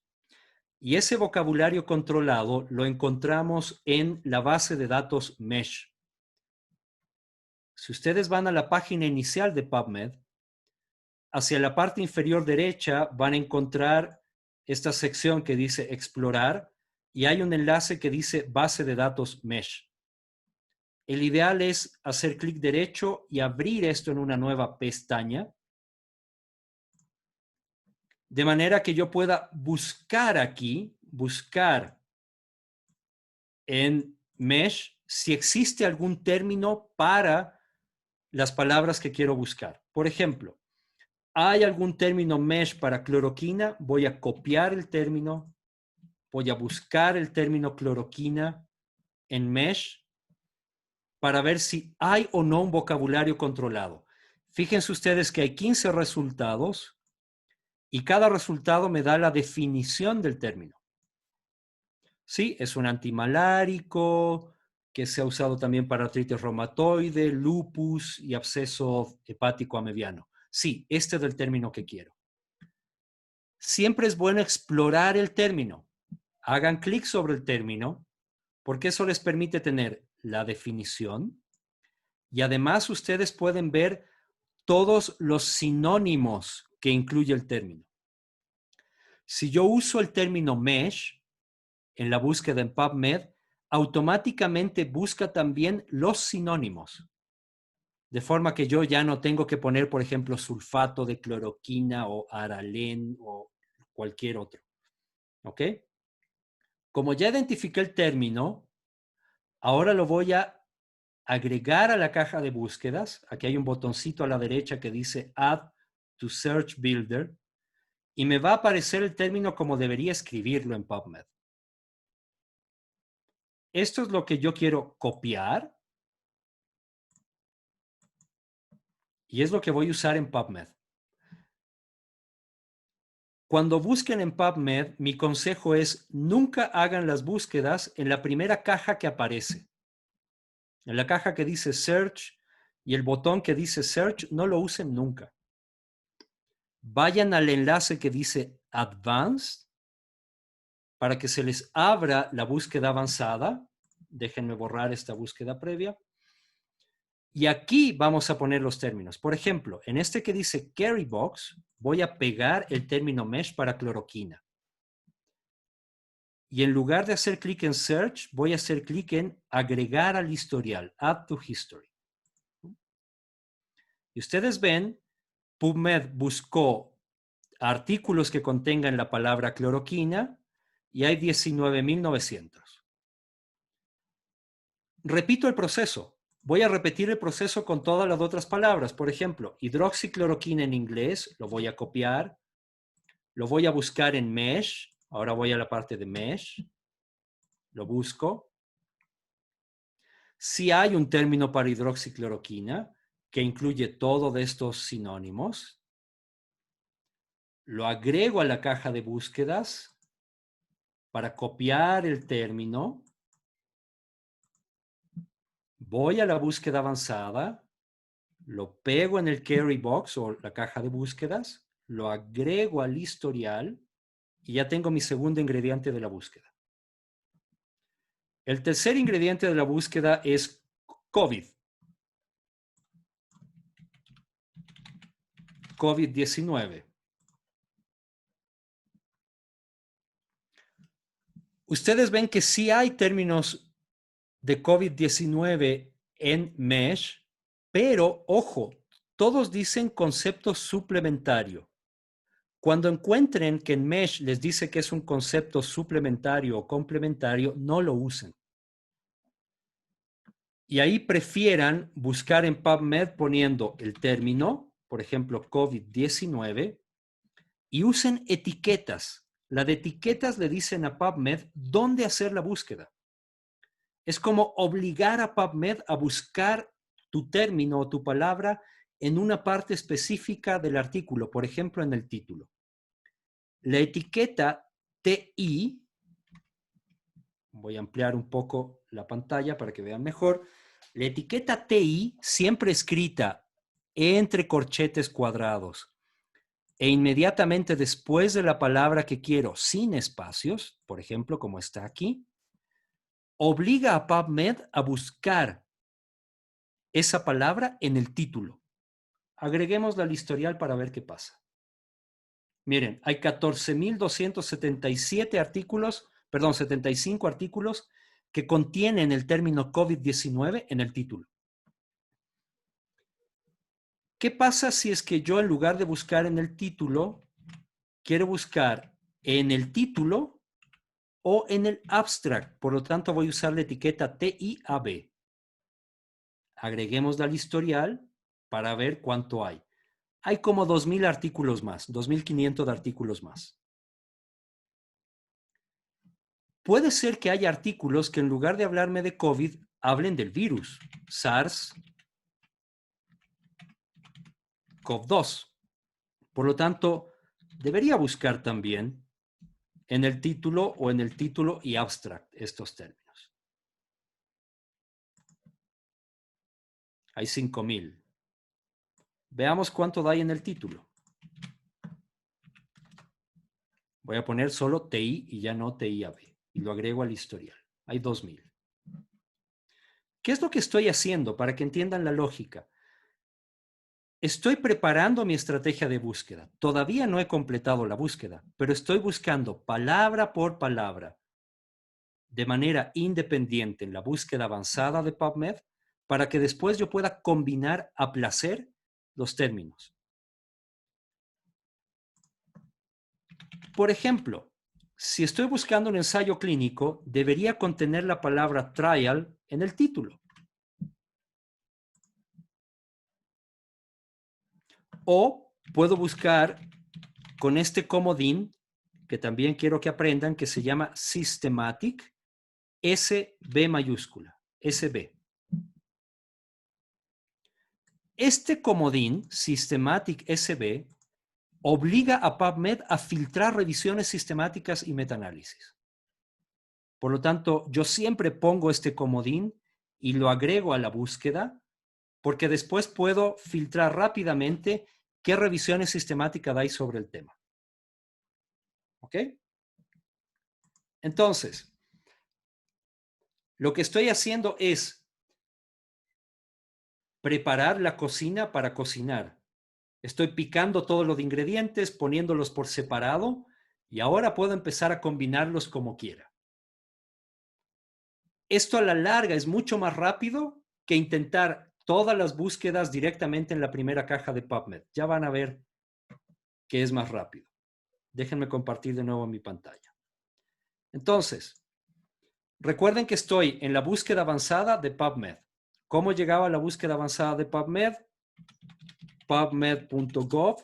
Y ese vocabulario controlado lo encontramos en la base de datos MESH. Si ustedes van a la página inicial de PubMed, hacia la parte inferior derecha van a encontrar esta sección que dice Explorar y hay un enlace que dice Base de datos MESH. El ideal es hacer clic derecho y abrir esto en una nueva pestaña, de manera que yo pueda buscar aquí, buscar en MESH si existe algún término para las palabras que quiero buscar. Por ejemplo, ¿hay algún término MESH para cloroquina? Voy a copiar el término, voy a buscar el término cloroquina en MESH para ver si hay o no un vocabulario controlado. Fíjense ustedes que hay 15 resultados y cada resultado me da la definición del término. Sí, es un antimalárico que se ha usado también para artritis reumatoide, lupus y absceso hepático mediano. Sí, este es el término que quiero. Siempre es bueno explorar el término. Hagan clic sobre el término porque eso les permite tener la definición y además ustedes pueden ver todos los sinónimos que incluye el término. Si yo uso el término MESH en la búsqueda en PubMed, automáticamente busca también los sinónimos. De forma que yo ya no tengo que poner, por ejemplo, sulfato de cloroquina o aralén o cualquier otro. ¿Ok? Como ya identifiqué el término, ahora lo voy a agregar a la caja de búsquedas. Aquí hay un botoncito a la derecha que dice Add to Search Builder y me va a aparecer el término como debería escribirlo en PubMed. Esto es lo que yo quiero copiar y es lo que voy a usar en PubMed. Cuando busquen en PubMed, mi consejo es nunca hagan las búsquedas en la primera caja que aparece. En la caja que dice Search y el botón que dice Search, no lo usen nunca. vayan al enlace que dice Advanced para que se les abra la búsqueda avanzada. Déjenme borrar esta búsqueda previa. Y aquí vamos a poner los términos. Por ejemplo, en este que dice Carry Box, voy a pegar el término mesh para cloroquina. Y en lugar de hacer clic en Search, voy a hacer clic en agregar al historial, Add to History. Y ustedes ven, PubMed buscó artículos que contengan la palabra cloroquina y hay 19.900. Repito el proceso. Voy a repetir el proceso con todas las otras palabras. Por ejemplo, hidroxicloroquina en inglés, lo voy a copiar. Lo voy a buscar en Mesh. Ahora voy a la parte de Mesh. Lo busco. Si hay un término para hidroxicloroquina que incluye todos estos sinónimos, lo agrego a la caja de búsquedas para copiar el término. Voy a la búsqueda avanzada, lo pego en el Carry Box o la caja de búsquedas, lo agrego al historial y ya tengo mi segundo ingrediente de la búsqueda. El tercer ingrediente de la búsqueda es COVID. COVID-19. Ustedes ven que sí hay términos de COVID-19 en Mesh, pero ojo, todos dicen concepto suplementario. Cuando encuentren que en Mesh les dice que es un concepto suplementario o complementario, no lo usen. Y ahí prefieran buscar en PubMed poniendo el término, por ejemplo, COVID-19, y usen etiquetas. La de etiquetas le dicen a PubMed dónde hacer la búsqueda. Es como obligar a PubMed a buscar tu término o tu palabra en una parte específica del artículo, por ejemplo, en el título. La etiqueta TI, voy a ampliar un poco la pantalla para que vean mejor. La etiqueta TI, siempre escrita entre corchetes cuadrados e inmediatamente después de la palabra que quiero, sin espacios, por ejemplo, como está aquí, obliga a PubMed a buscar esa palabra en el título. Agreguémosla al historial para ver qué pasa. Miren, hay 14.277 artículos, perdón, 75 artículos que contienen el término COVID-19 en el título. ¿Qué pasa si es que yo en lugar de buscar en el título, quiero buscar en el título o en el abstract? Por lo tanto, voy a usar la etiqueta TIAB. Agreguémosla al historial para ver cuánto hay. Hay como 2.000 artículos más, 2.500 artículos más. Puede ser que haya artículos que en lugar de hablarme de COVID, hablen del virus, SARS-CoV-2. Por lo tanto, debería buscar también en el título o en el título y abstract estos términos. Hay 5.000. Veamos cuánto hay en el título. Voy a poner solo TI y ya no TIAB. Y lo agrego al historial. Hay 2.000. ¿Qué es lo que estoy haciendo para que entiendan la lógica? Estoy preparando mi estrategia de búsqueda. Todavía no he completado la búsqueda, pero estoy buscando palabra por palabra de manera independiente en la búsqueda avanzada de PubMed para que después yo pueda combinar a placer los términos. Por ejemplo, si estoy buscando un ensayo clínico, debería contener la palabra trial en el título. O puedo buscar con este comodín, que también quiero que aprendan, que se llama Systematic, SB mayúscula, SB. Este comodín, Systematic SB, obliga a PubMed a filtrar revisiones sistemáticas y metaanálisis. Por lo tanto, yo siempre pongo este comodín y lo agrego a la búsqueda porque después puedo filtrar rápidamente qué revisiones sistemáticas hay sobre el tema. ¿Ok? Entonces, lo que estoy haciendo es preparar la cocina para cocinar. Estoy picando todos los ingredientes, poniéndolos por separado y ahora puedo empezar a combinarlos como quiera. Esto a la larga es mucho más rápido que intentar todas las búsquedas directamente en la primera caja de PubMed. Ya van a ver que es más rápido. Déjenme compartir de nuevo mi pantalla. Entonces, recuerden que estoy en la búsqueda avanzada de PubMed. ¿Cómo llegaba a la búsqueda avanzada de PubMed? PubMed.gov.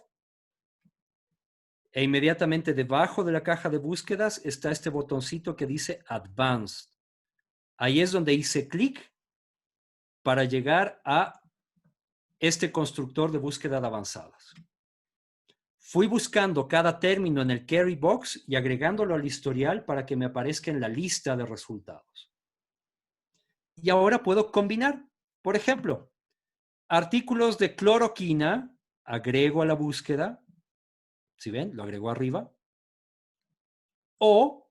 E inmediatamente debajo de la caja de búsquedas está este botoncito que dice Advanced. Ahí es donde hice clic para llegar a este constructor de búsqueda de avanzadas. Fui buscando cada término en el query box y agregándolo al historial para que me aparezca en la lista de resultados. Y ahora puedo combinar. Por ejemplo, artículos de cloroquina, agrego a la búsqueda. ¿Sí ven? Lo agrego arriba. O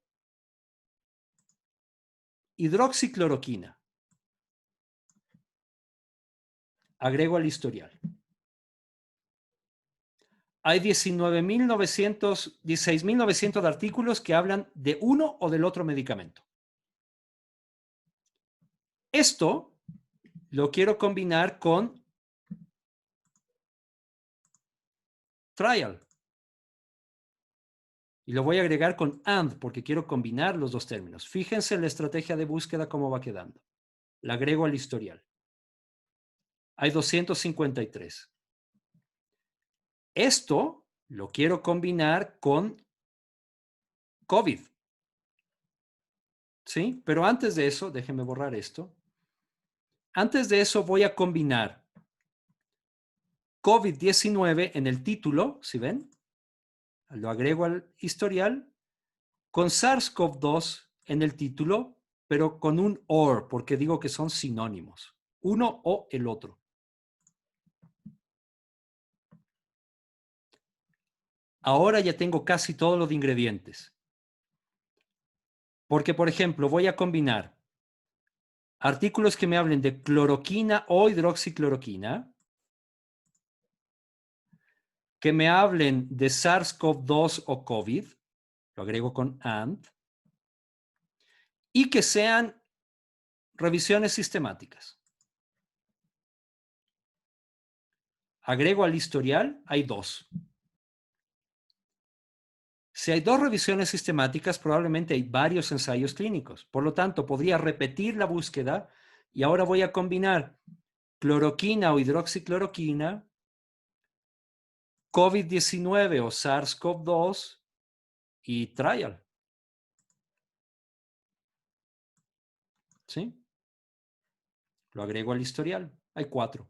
hidroxicloroquina. Agrego al historial. Hay 16.900 artículos que hablan de uno o del otro medicamento. Esto lo quiero combinar con trial. Y lo voy a agregar con and porque quiero combinar los dos términos. Fíjense en la estrategia de búsqueda cómo va quedando. La agrego al historial. Hay 253. Esto lo quiero combinar con COVID. ¿Sí? Pero antes de eso, déjenme borrar esto. Antes de eso voy a combinar COVID-19 en el título, ¿sí ven? Lo agrego al historial, con SARS-CoV-2 en el título, pero con un OR, porque digo que son sinónimos. Uno o el otro. Ahora ya tengo casi todos los ingredientes. Porque, por ejemplo, voy a combinar artículos que me hablen de cloroquina o hidroxicloroquina, que me hablen de SARS-CoV-2 o COVID, lo agrego con AND, y que sean revisiones sistemáticas. Agrego al historial, hay dos. Si hay dos revisiones sistemáticas, probablemente hay varios ensayos clínicos. Por lo tanto, podría repetir la búsqueda y ahora voy a combinar cloroquina o hidroxicloroquina, COVID-19 o SARS-CoV-2 y trial. ¿Sí? Lo agrego al historial. Hay 4.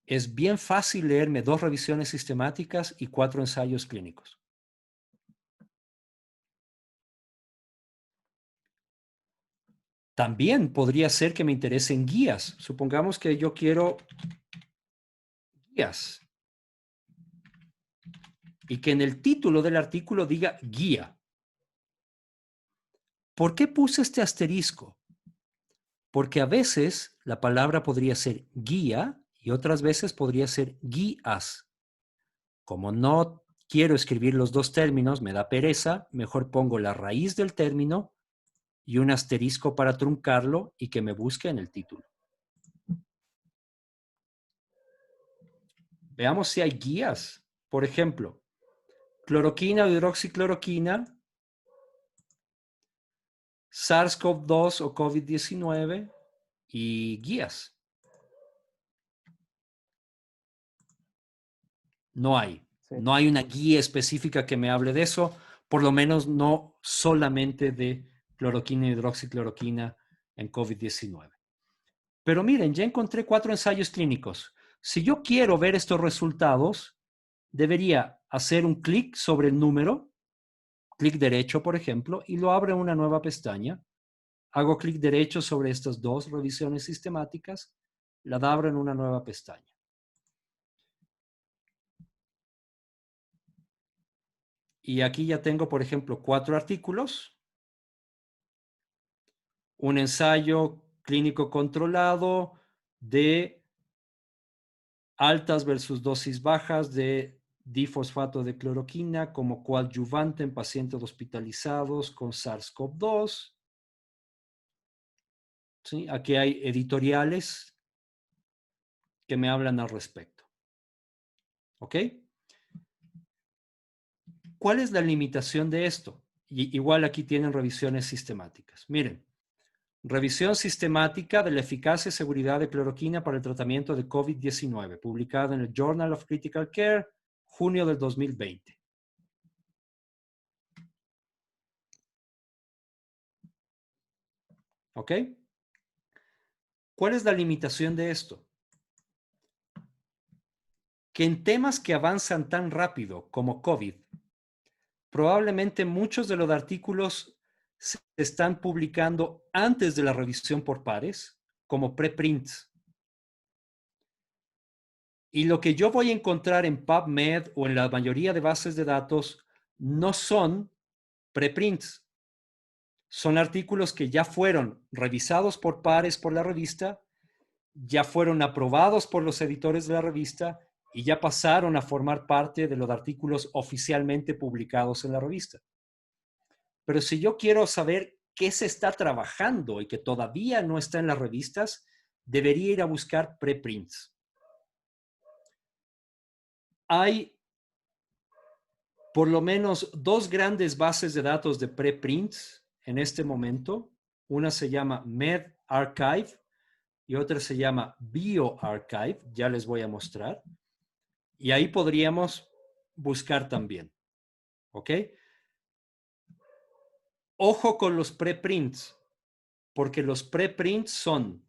Es bien fácil leerme 2 revisiones sistemáticas y 4 ensayos clínicos. También podría ser que me interesen guías. Supongamos que yo quiero guías y que en el título del artículo diga guía. ¿Por qué puse este asterisco? Porque a veces la palabra podría ser guía y otras veces podría ser guías. Como no quiero escribir los dos términos, me da pereza, mejor pongo la raíz del término y un asterisco para truncarlo y que me busque en el título. Veamos si hay guías. Por ejemplo, cloroquina o hidroxicloroquina, SARS-CoV-2 o COVID-19 y guías. No hay. Sí. No hay una guía específica que me hable de eso, por lo menos no solamente de cloroquina y hidroxicloroquina en COVID-19. Pero miren, ya encontré 4 ensayos clínicos. Si yo quiero ver estos resultados, debería hacer un clic sobre el número, clic derecho, por ejemplo, y lo abre una nueva pestaña. Hago clic derecho sobre estas 2 revisiones sistemáticas, la abro en una nueva pestaña. Y aquí ya tengo, por ejemplo, 4 artículos. Un ensayo clínico controlado de altas versus dosis bajas de difosfato de cloroquina como coadyuvante en pacientes hospitalizados con SARS-CoV-2. ¿Sí? Aquí hay editoriales que me hablan al respecto. ¿Ok? ¿Cuál es la limitación de esto? Igual aquí tienen revisiones sistemáticas. Miren, revisión sistemática de la eficacia y seguridad de cloroquina para el tratamiento de COVID-19, publicada en el Journal of Critical Care, junio del 2020. ¿Ok? ¿Cuál es la limitación de esto? Que en temas que avanzan tan rápido como COVID, probablemente muchos de los artículos se están publicando antes de la revisión por pares, como preprints. Y lo que yo voy a encontrar en PubMed o en la mayoría de bases de datos no son preprints. Son artículos que ya fueron revisados por pares por la revista, ya fueron aprobados por los editores de la revista y ya pasaron a formar parte de los artículos oficialmente publicados en la revista. Pero si yo quiero saber qué se está trabajando y que todavía no está en las revistas, debería ir a buscar preprints. Hay por lo menos 2 grandes bases de datos de preprints en este momento. Una se llama medRxiv y otra se llama bioRxiv. Ya les voy a mostrar. Y ahí podríamos buscar también. ¿Ok? Ojo con los preprints, porque los preprints son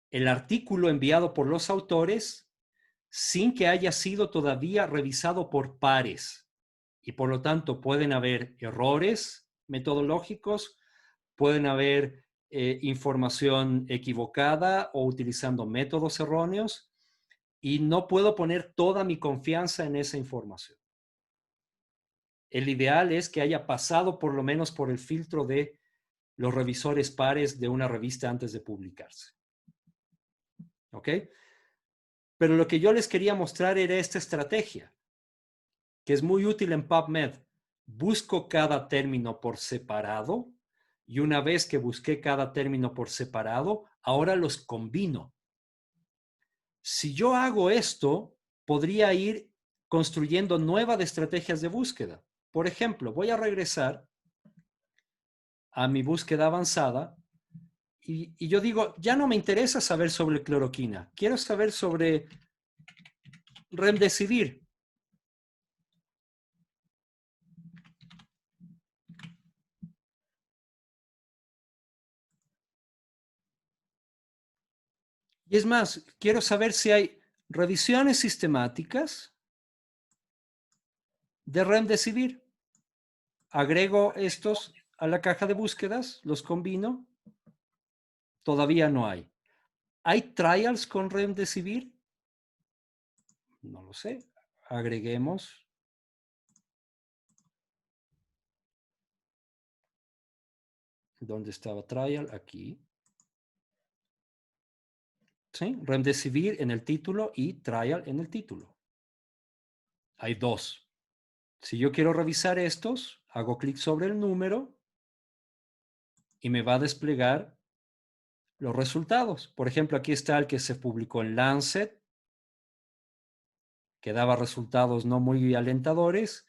el artículo enviado por los autores sin que haya sido todavía revisado por pares. Y por lo tanto pueden haber errores metodológicos, pueden haber información equivocada o utilizando métodos erróneos, y no puedo poner toda mi confianza en esa información. El ideal es que haya pasado por lo menos por el filtro de los revisores pares de una revista antes de publicarse. ¿Ok? Pero lo que yo les quería mostrar era esta estrategia, que es muy útil en PubMed. Busco cada término por separado y una vez que busqué cada término por separado, ahora los combino. Si yo hago esto, podría ir construyendo nuevas estrategias de búsqueda. Por ejemplo, voy a regresar a mi búsqueda avanzada y yo digo, ya no me interesa saber sobre cloroquina, quiero saber sobre remdesivir. Y es más, quiero saber si hay revisiones sistemáticas de remdesivir. Agrego estos a la caja de búsquedas, los combino. Todavía no hay. ¿Hay trials con remdesivir? No lo sé. Agreguemos. ¿Dónde estaba trial? Aquí. ¿Sí? Remdesivir en el título y trial en el título. Hay 2. Si yo quiero revisar estos, hago clic sobre el número y me va a desplegar los resultados. Por ejemplo, aquí está el que se publicó en Lancet, que daba resultados no muy alentadores,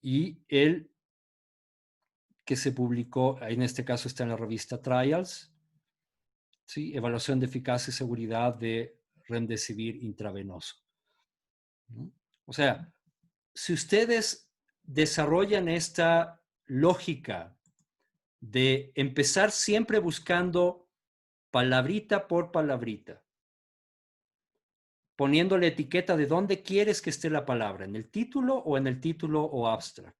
y el que se publicó, en este caso está en la revista Trials, ¿sí? Evaluación de eficacia y seguridad de remdesivir intravenoso. ¿No? O sea, si ustedes desarrollan esta lógica de empezar siempre buscando palabrita por palabrita, poniendo la etiqueta de dónde quieres que esté la palabra, en el título o abstract,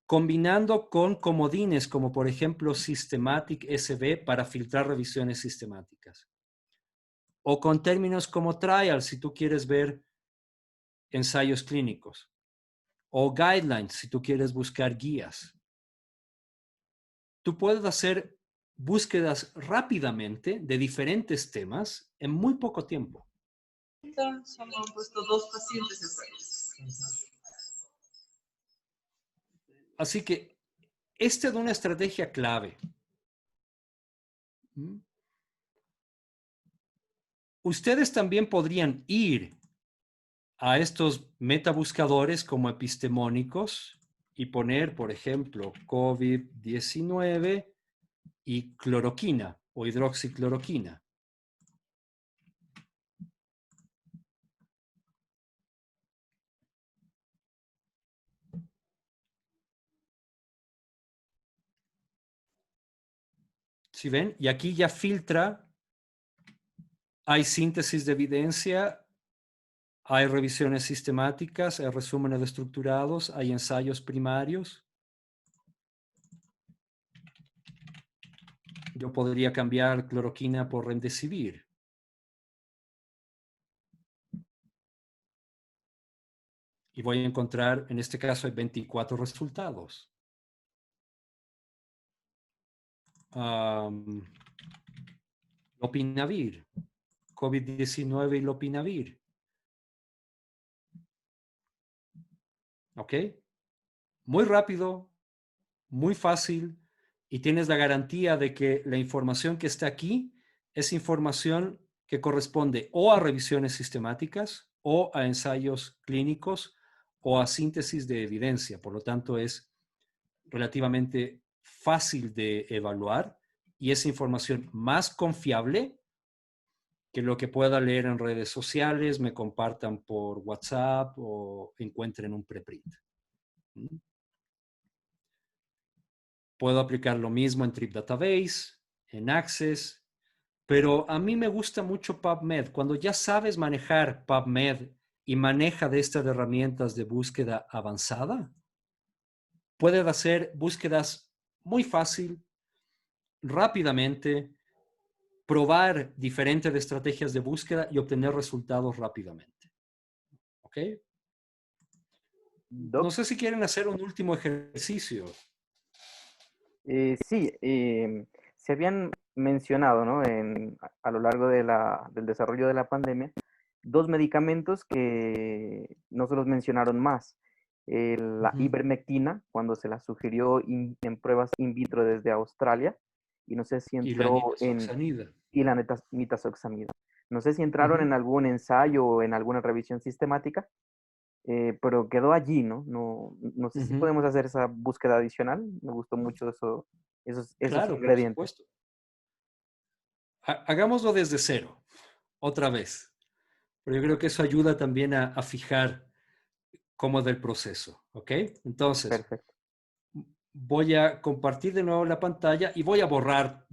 combinando con comodines como por ejemplo Systematic SB para filtrar revisiones sistemáticas, O con términos como trial, si tú quieres ver ensayos clínicos. O guidelines, si tú quieres buscar guías. Tú puedes hacer búsquedas rápidamente de diferentes temas en muy poco tiempo. Solo han puesto 2 pacientes enfermos. Así que esta es una estrategia clave. Ustedes también podrían ir a estos metabuscadores como epistemónicos y poner, por ejemplo, COVID-19 y cloroquina o hidroxicloroquina. ¿Sí ven? Y aquí ya filtra, hay síntesis de evidencia, hay revisiones sistemáticas, hay resúmenes estructurados, hay ensayos primarios. Yo podría cambiar cloroquina por remdesivir. Y voy a encontrar, en este caso hay 24 resultados. Lopinavir, COVID-19 y lopinavir. ¿Ok? Muy rápido, muy fácil, y tienes la garantía de que la información que está aquí es información que corresponde o a revisiones sistemáticas o a ensayos clínicos o a síntesis de evidencia. Por lo tanto, es relativamente fácil de evaluar y es información más confiable que lo que pueda leer en redes sociales, me compartan por WhatsApp o encuentren un preprint. Puedo aplicar lo mismo en Trip Database, en Access, pero a mí me gusta mucho PubMed. Cuando ya sabes manejar PubMed y maneja de estas herramientas de búsqueda avanzada, puedes hacer búsquedas muy fácil, rápidamente, probar diferentes estrategias de búsqueda y obtener resultados rápidamente. ¿Ok? No sé si quieren hacer un último ejercicio. Sí, se habían mencionado, ¿no? A lo largo del desarrollo de la pandemia, dos medicamentos que no se los mencionaron más. La ivermectina, cuando se la sugirió en pruebas in vitro desde Australia, y no sé si Y la entró nitazoxanida. y la nitazoxamida. No sé si entraron en algún ensayo o en alguna revisión sistemática, pero quedó allí, ¿no? No sé si podemos hacer esa búsqueda adicional. Me gustó mucho esos Claro, por ingredientes. supuesto. Hagámoslo desde cero, otra vez. Pero yo creo que eso ayuda también a fijar cómo es el proceso, ¿ok? Entonces, Perfecto. voy a compartir de nuevo la pantalla y voy a borrar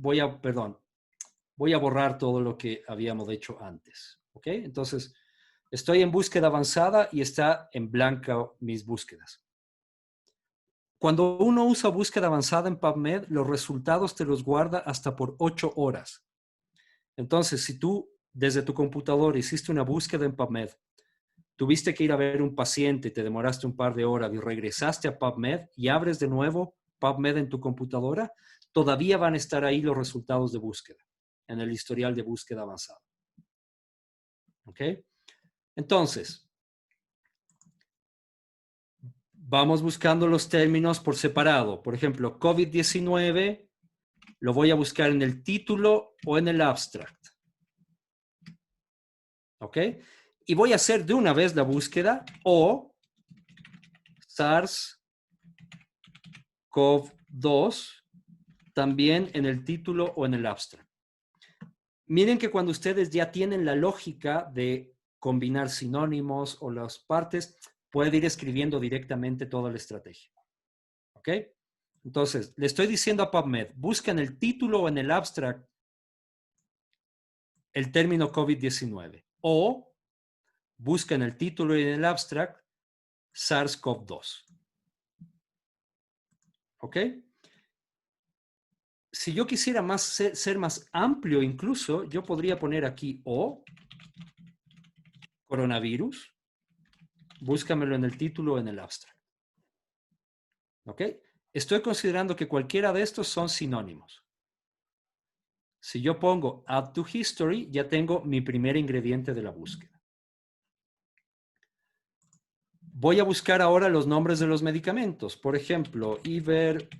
todo lo que habíamos hecho antes, ¿ok? Entonces, estoy en búsqueda avanzada y está en blanco mis búsquedas. Cuando uno usa búsqueda avanzada en PubMed, los resultados te los guarda hasta por 8 horas. Entonces, si tú desde tu computadora hiciste una búsqueda en PubMed, tuviste que ir a ver un paciente, te demoraste un par de horas y regresaste a PubMed y abres de nuevo PubMed en tu computadora, todavía van a estar ahí los resultados de búsqueda en el historial de búsqueda avanzado. ¿Ok? Entonces, vamos buscando los términos por separado. Por ejemplo, COVID-19 lo voy a buscar en el título o en el abstract. ¿Ok? Y voy a hacer de una vez la búsqueda o SARS-CoV-2 también en el título o en el abstract. Miren que cuando ustedes ya tienen la lógica de combinar sinónimos o las partes, pueden ir escribiendo directamente toda la estrategia. ¿Ok? Entonces, le estoy diciendo a PubMed, busca en el título o en el abstract el término COVID-19 o busca en el título y en el abstract SARS-CoV-2. ¿Ok? si yo quisiera ser más amplio incluso, yo podría poner aquí o coronavirus, búscamelo en el título o en el abstract. ¿Ok? Estoy considerando que cualquiera de estos son sinónimos. Si yo pongo add to history, ya tengo mi primer ingrediente de la búsqueda. Voy a buscar ahora los nombres de los medicamentos. Por ejemplo, ivermectina.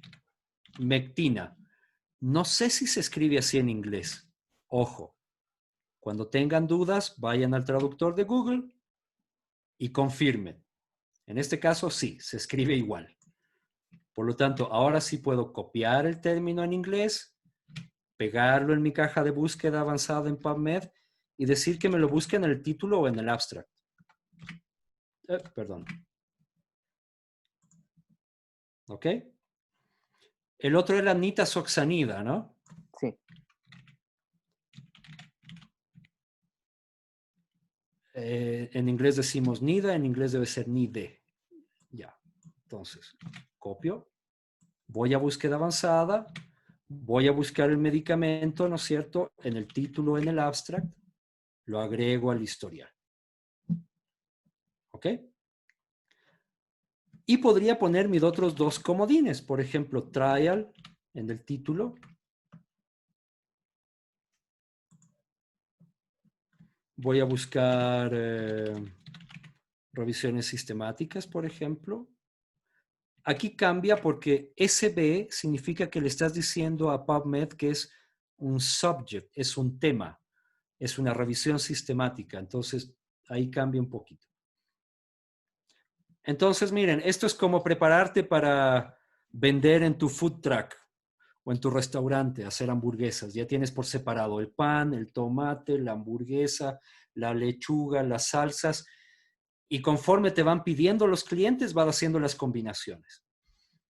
No sé si se escribe así en inglés. Ojo, cuando tengan dudas, vayan al traductor de Google y confirmen. En este caso, sí, se escribe igual. Por lo tanto, ahora sí puedo copiar el término en inglés, pegarlo en mi caja de búsqueda avanzada en PubMed y decir que me lo busque en el título o en el abstract. Perdón. ¿Ok? El otro era nitazoxanida, ¿no? Sí. En inglés decimos nida, en inglés debe ser nide. Ya. Entonces, copio. Voy a búsqueda avanzada. Voy a buscar el medicamento, ¿no es cierto? En el título, en el abstract. Lo agrego al historial. ¿Ok? Y podría poner mis otros dos comodines. Por ejemplo, trial en el título. Voy a buscar revisiones sistemáticas, por ejemplo. Aquí cambia porque SB significa que le estás diciendo a PubMed que es un subject, es un tema, es una revisión sistemática. Entonces, ahí cambia un poquito. Entonces, miren, esto es como prepararte para vender en tu food truck o en tu restaurante, hacer hamburguesas. Ya tienes por separado el pan, el tomate, la hamburguesa, la lechuga, las salsas. Y conforme te van pidiendo los clientes, vas haciendo las combinaciones.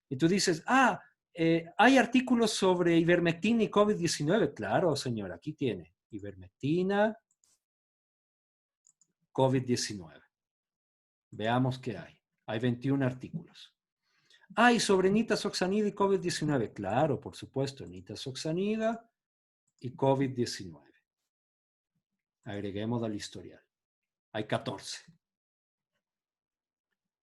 Y tú dices, hay artículos sobre ivermectina y COVID-19. Claro, señor, aquí tiene ivermectina, COVID-19. Veamos qué hay. Hay 21 artículos. Y sobre nitazoxanida y COVID-19. Claro, por supuesto, nitazoxanida y COVID-19. Agreguemos al historial. Hay 14.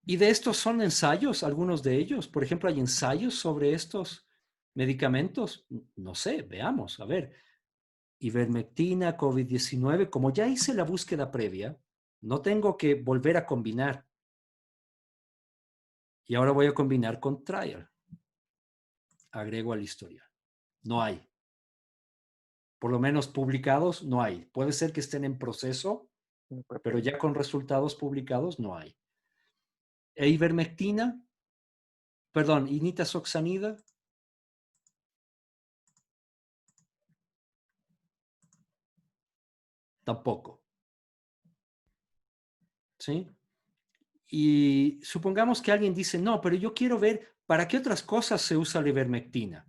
Y de estos son ensayos, algunos de ellos. Por ejemplo, hay ensayos sobre estos medicamentos. No sé, veamos. A ver, ivermectina, COVID-19. Como ya hice la búsqueda previa, no tengo que volver a combinar. Y ahora voy a combinar con trial. Agrego al historial. No hay. Por lo menos publicados, no hay. Puede ser que estén en proceso, pero ya con resultados publicados no hay. E ivermectina, perdón, y nitazoxanida. Tampoco. ¿Sí? Y supongamos que alguien dice, no, pero yo quiero ver para qué otras cosas se usa la ivermectina.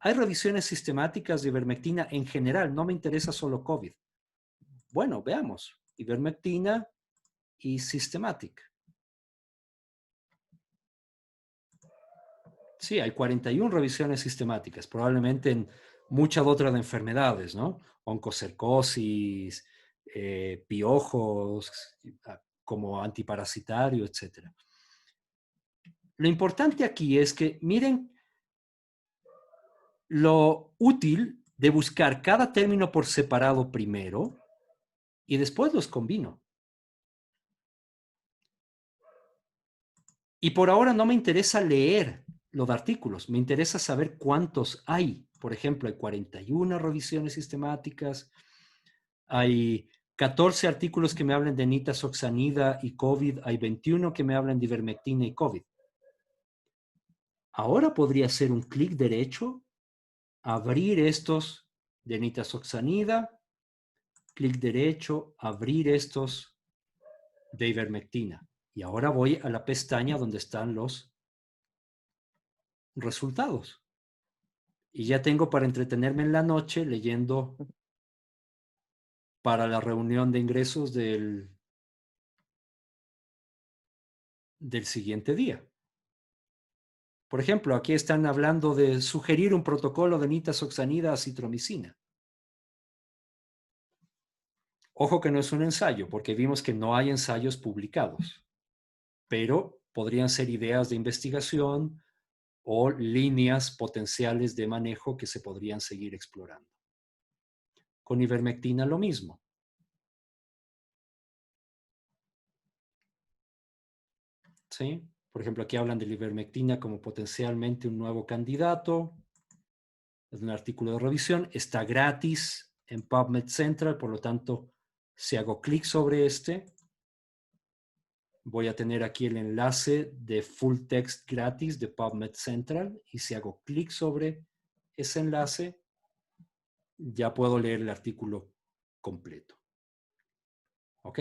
Hay revisiones sistemáticas de ivermectina en general, no me interesa solo COVID. Bueno, veamos. Ivermectina y Systematic. Sí, hay 41 revisiones sistemáticas, probablemente en muchas otras enfermedades, ¿no? Oncocercosis, piojos, como antiparasitario, etc. Lo importante aquí es que miren lo útil de buscar cada término por separado primero y después los combino. Y por ahora no me interesa leer los artículos, me interesa saber cuántos hay. Por ejemplo, hay 41 revisiones sistemáticas, hay 14 artículos que me hablan de nitazoxanida y COVID, hay 21 que me hablan de ivermectina y COVID. Ahora podría hacer un clic derecho, abrir estos de nitazoxanida, clic derecho, abrir estos de ivermectina. Y ahora voy a la pestaña donde están los resultados. Y ya tengo para entretenerme en la noche leyendo para la reunión de ingresos del siguiente día. Por ejemplo, aquí están hablando de sugerir un protocolo de nitazoxanida acitromicina. Ojo que no es un ensayo, porque vimos que no hay ensayos publicados, pero podrían ser ideas de investigación o líneas potenciales de manejo que se podrían seguir explorando. Con ivermectina lo mismo. ¿Sí? Por ejemplo, aquí hablan de la ivermectina como potencialmente un nuevo candidato. Es un artículo de revisión. Está gratis en PubMed Central, por lo tanto, si hago clic sobre este, voy a tener aquí el enlace de full text gratis de PubMed Central, y si hago clic sobre ese enlace, ya puedo leer el artículo completo. ¿Ok?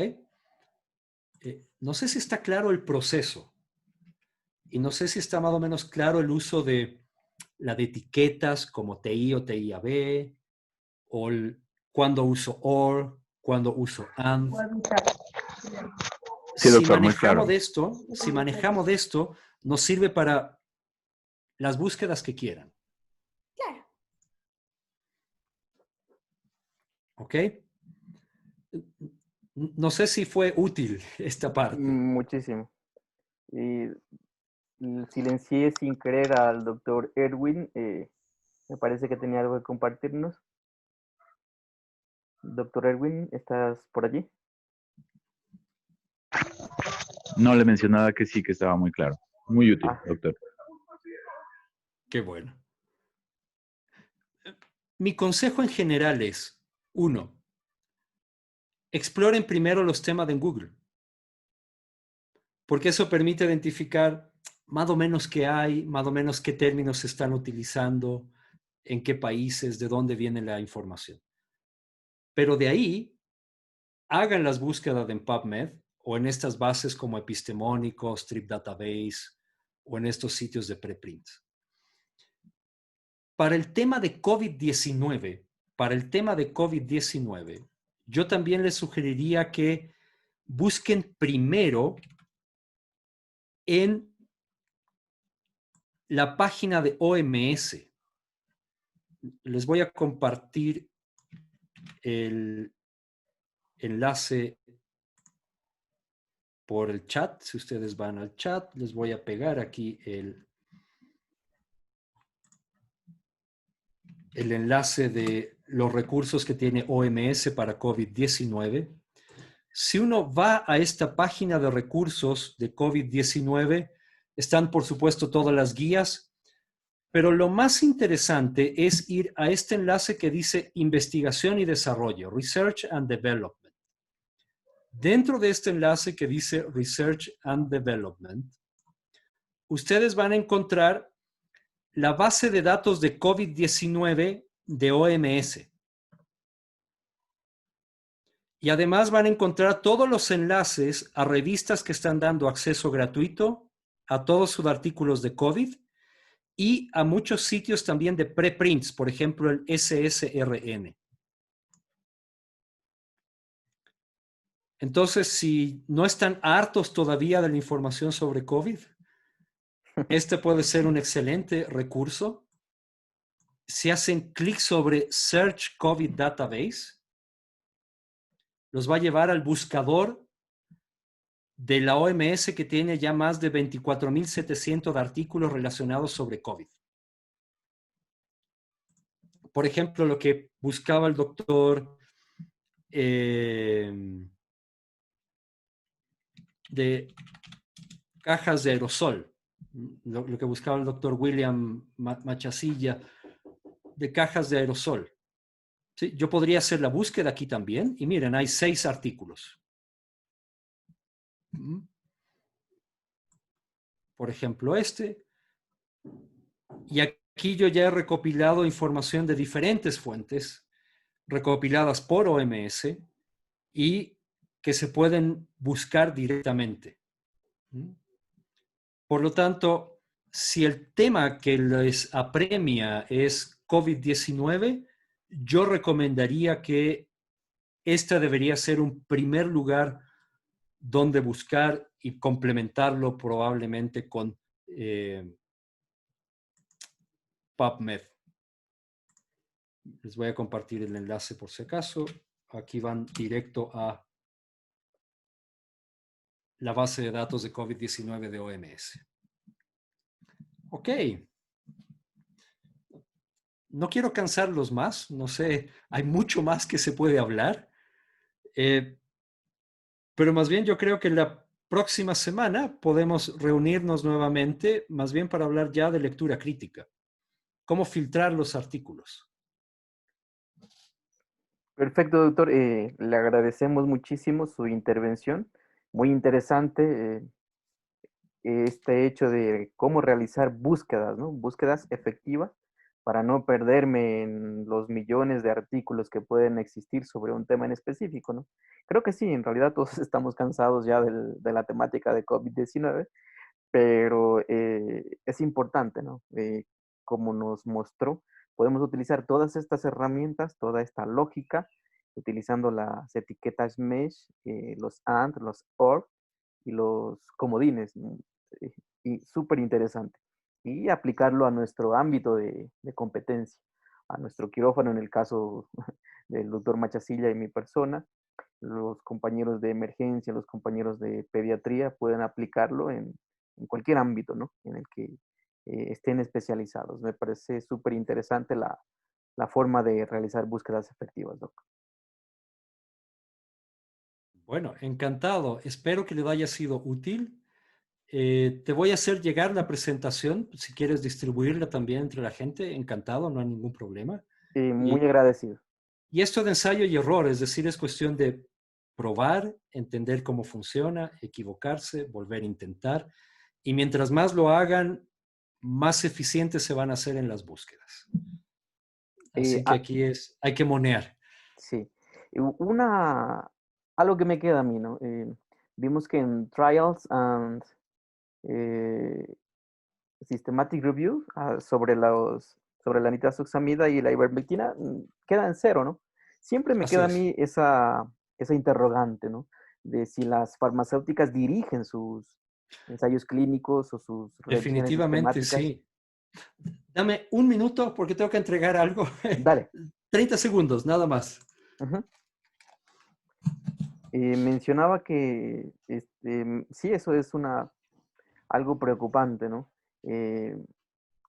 No sé si está claro el proceso, y no sé si está más o menos claro el uso de la de etiquetas como TI o TIAB, o cuando uso OR, cuando uso AND. Sí, doctor, muy claro. Si manejamos de esto, nos sirve para las búsquedas que quieran. Claro. ¿Ok? No sé si fue útil esta parte. Muchísimo. Y silencié sin querer al doctor Erwin. Me parece que tenía algo que compartirnos. Doctor Erwin, ¿estás por allí? No le mencionaba que sí, que estaba muy claro. Muy útil, doctor. Qué bueno. Mi consejo en general es, 1, exploren primero los temas de Google, porque eso permite identificar más o menos qué hay, más o menos qué términos se están utilizando, en qué países, de dónde viene la información. Pero de ahí, hagan las búsquedas en PubMed o en estas bases como Epistemónicos, Trip Database o en estos sitios de preprints. Para el tema de COVID-19, yo también les sugeriría que busquen primero en la página de OMS. Les voy a compartir el enlace por el chat. Si ustedes van al chat, les voy a pegar aquí el enlace de los recursos que tiene OMS para COVID-19. Si uno va a esta página de recursos de COVID-19, están por supuesto todas las guías, pero lo más interesante es ir a este enlace que dice Investigación y Desarrollo, Research and Development. Dentro de este enlace que dice Research and Development, ustedes van a encontrar la base de datos de COVID-19 de OMS. Y además van a encontrar todos los enlaces a revistas que están dando acceso gratuito a todos sus artículos de COVID y a muchos sitios también de preprints, por ejemplo, el SSRN. Entonces, si no están hartos todavía de la información sobre COVID, este puede ser un excelente recurso. Si hacen clic sobre Search COVID Database, los va a llevar al buscador de la OMS, que tiene ya más de 24.700 artículos relacionados sobre COVID. Por ejemplo, lo que buscaba el doctor de cajas de aerosol, lo que buscaba el doctor William Machasilla, de cajas de aerosol. ¿Sí? Yo podría hacer la búsqueda aquí también, y miren, hay 6 artículos. Por ejemplo, este. Y aquí yo ya he recopilado información de diferentes fuentes, recopiladas por OMS, y que se pueden buscar directamente. Por lo tanto, si el tema que les apremia es COVID-19, yo recomendaría que este debería ser un primer lugar donde buscar y complementarlo probablemente con PubMed. Les voy a compartir el enlace por si acaso. Aquí van directo a la base de datos de COVID-19 de OMS. Ok. No quiero cansarlos más. No sé, hay mucho más que se puede hablar. Pero más bien yo creo que la próxima semana podemos reunirnos nuevamente, más bien para hablar ya de lectura crítica. Cómo filtrar los artículos. Perfecto, doctor. Le agradecemos muchísimo su intervención. Muy interesante este hecho de cómo realizar búsquedas, ¿no? Búsquedas efectivas para no perderme en los millones de artículos que pueden existir sobre un tema en específico, ¿no? Creo que sí, en realidad todos estamos cansados ya de la temática de COVID-19, pero es importante, ¿no? Como nos mostró, podemos utilizar todas estas herramientas, toda esta lógica, utilizando las etiquetas mesh, los and, los or y los comodines, ¿no? Eh, y súper interesante. Y aplicarlo a nuestro ámbito de competencia, a nuestro quirófano en el caso del doctor Machasilla y mi persona, los compañeros de emergencia, los compañeros de pediatría pueden aplicarlo en cualquier ámbito, ¿no? En el que estén especializados. Me parece súper interesante la forma de realizar búsquedas efectivas, Doc. Bueno, encantado. Espero que le haya sido útil. Te voy a hacer llegar la presentación. Si quieres distribuirla también entre la gente, encantado, no hay ningún problema. Muy Y, agradecido. y esto de ensayo y error, es decir, es cuestión de probar, entender cómo funciona, equivocarse, volver a intentar. Y mientras más lo hagan, más eficientes se van a hacer en las búsquedas. Así que aquí hay que monear. Sí. Algo que me queda a mí, ¿no? Vimos que en Trials and eh, Systematic Review sobre la nitazoxamida y la ivermectina queda en cero, ¿no? Siempre me Así queda a es. mí esa interrogante, ¿no? De si las farmacéuticas dirigen sus ensayos clínicos o sus revisiones Definitivamente sistemáticas. sí. Dame un minuto porque tengo que entregar algo. Dale. 30 segundos, nada más. Uh-huh. Mencionaba que sí, eso es algo preocupante, ¿no?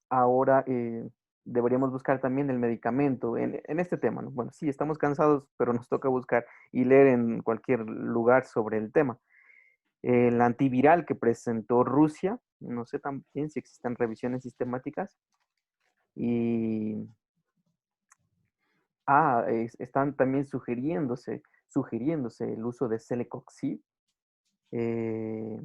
Ahora deberíamos buscar también el medicamento en este tema, ¿no? Bueno, sí, estamos cansados, pero nos toca buscar y leer en cualquier lugar sobre el tema. El antiviral que presentó Rusia, no sé también si existen revisiones sistemáticas. Y están también sugiriéndose el uso de Celecoxib, eh,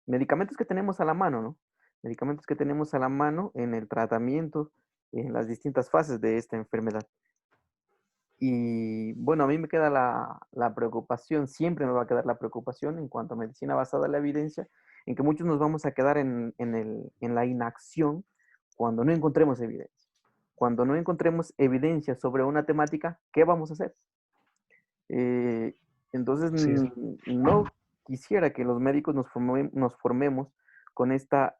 medicamentos que tenemos a la mano, ¿no? Medicamentos que tenemos a la mano en el tratamiento, en las distintas fases de esta enfermedad. Y bueno, a mí me queda la preocupación, siempre me va a quedar la preocupación en cuanto a medicina basada en la evidencia, en que muchos nos vamos a quedar en la inacción cuando no encontremos evidencia. Cuando no encontremos evidencia sobre una temática, ¿qué vamos a hacer? Entonces, Sí. no quisiera que los médicos nos formemos con esta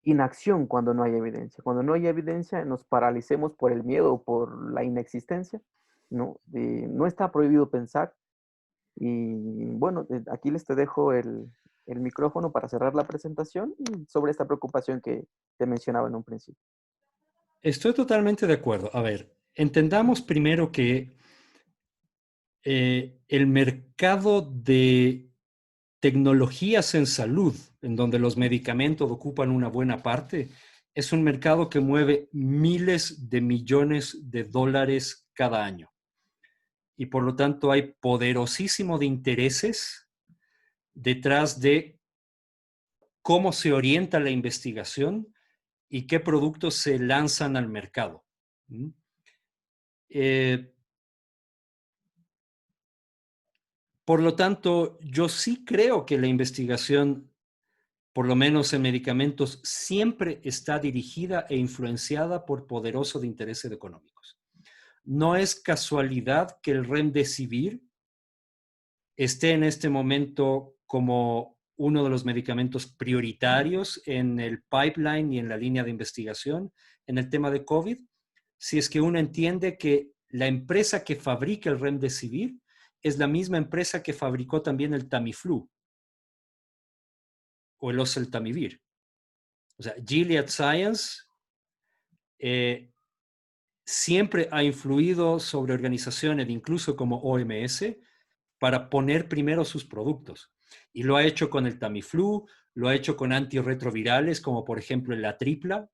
inacción cuando no hay evidencia. Cuando no hay evidencia, nos paralicemos por el miedo o por la inexistencia. No, no está prohibido pensar. Y bueno, aquí les te dejo el micrófono para cerrar la presentación y sobre esta preocupación que te mencionaba en un principio. Estoy totalmente de acuerdo. A ver, entendamos primero que el mercado de tecnologías en salud, en donde los medicamentos ocupan una buena parte, es un mercado que mueve miles de millones de dólares cada año. Y por lo tanto hay poderosísimo de intereses detrás de cómo se orienta la investigación y qué productos se lanzan al mercado. Por lo tanto, yo sí creo que la investigación, por lo menos en medicamentos, siempre está dirigida e influenciada por poderosos de intereses económicos. No es casualidad que el Remdesivir esté en este momento como uno de los medicamentos prioritarios en el pipeline y en la línea de investigación en el tema de COVID, si es que uno entiende que la empresa que fabrica el Remdesivir es la misma empresa que fabricó también el Tamiflu o el oseltamivir. O sea, Gilead Science siempre ha influido sobre organizaciones, incluso como OMS, para poner primero sus productos. Y lo ha hecho con el Tamiflu, lo ha hecho con antirretrovirales, como por ejemplo la tripla,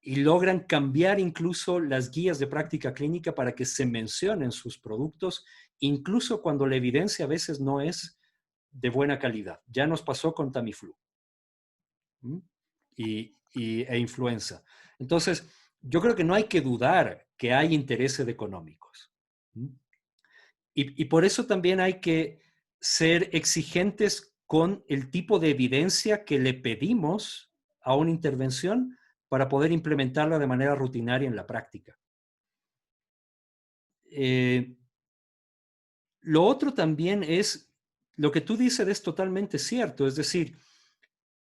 y logran cambiar incluso las guías de práctica clínica para que se mencionen sus productos, incluso cuando la evidencia a veces no es de buena calidad. Ya nos pasó con Tamiflu e influenza. Entonces, yo creo que no hay que dudar que hay intereses económicos. Y por eso también hay que ser exigentes con el tipo de evidencia que le pedimos a una intervención para poder implementarla de manera rutinaria en la práctica. Lo otro también es, lo que tú dices es totalmente cierto, es decir,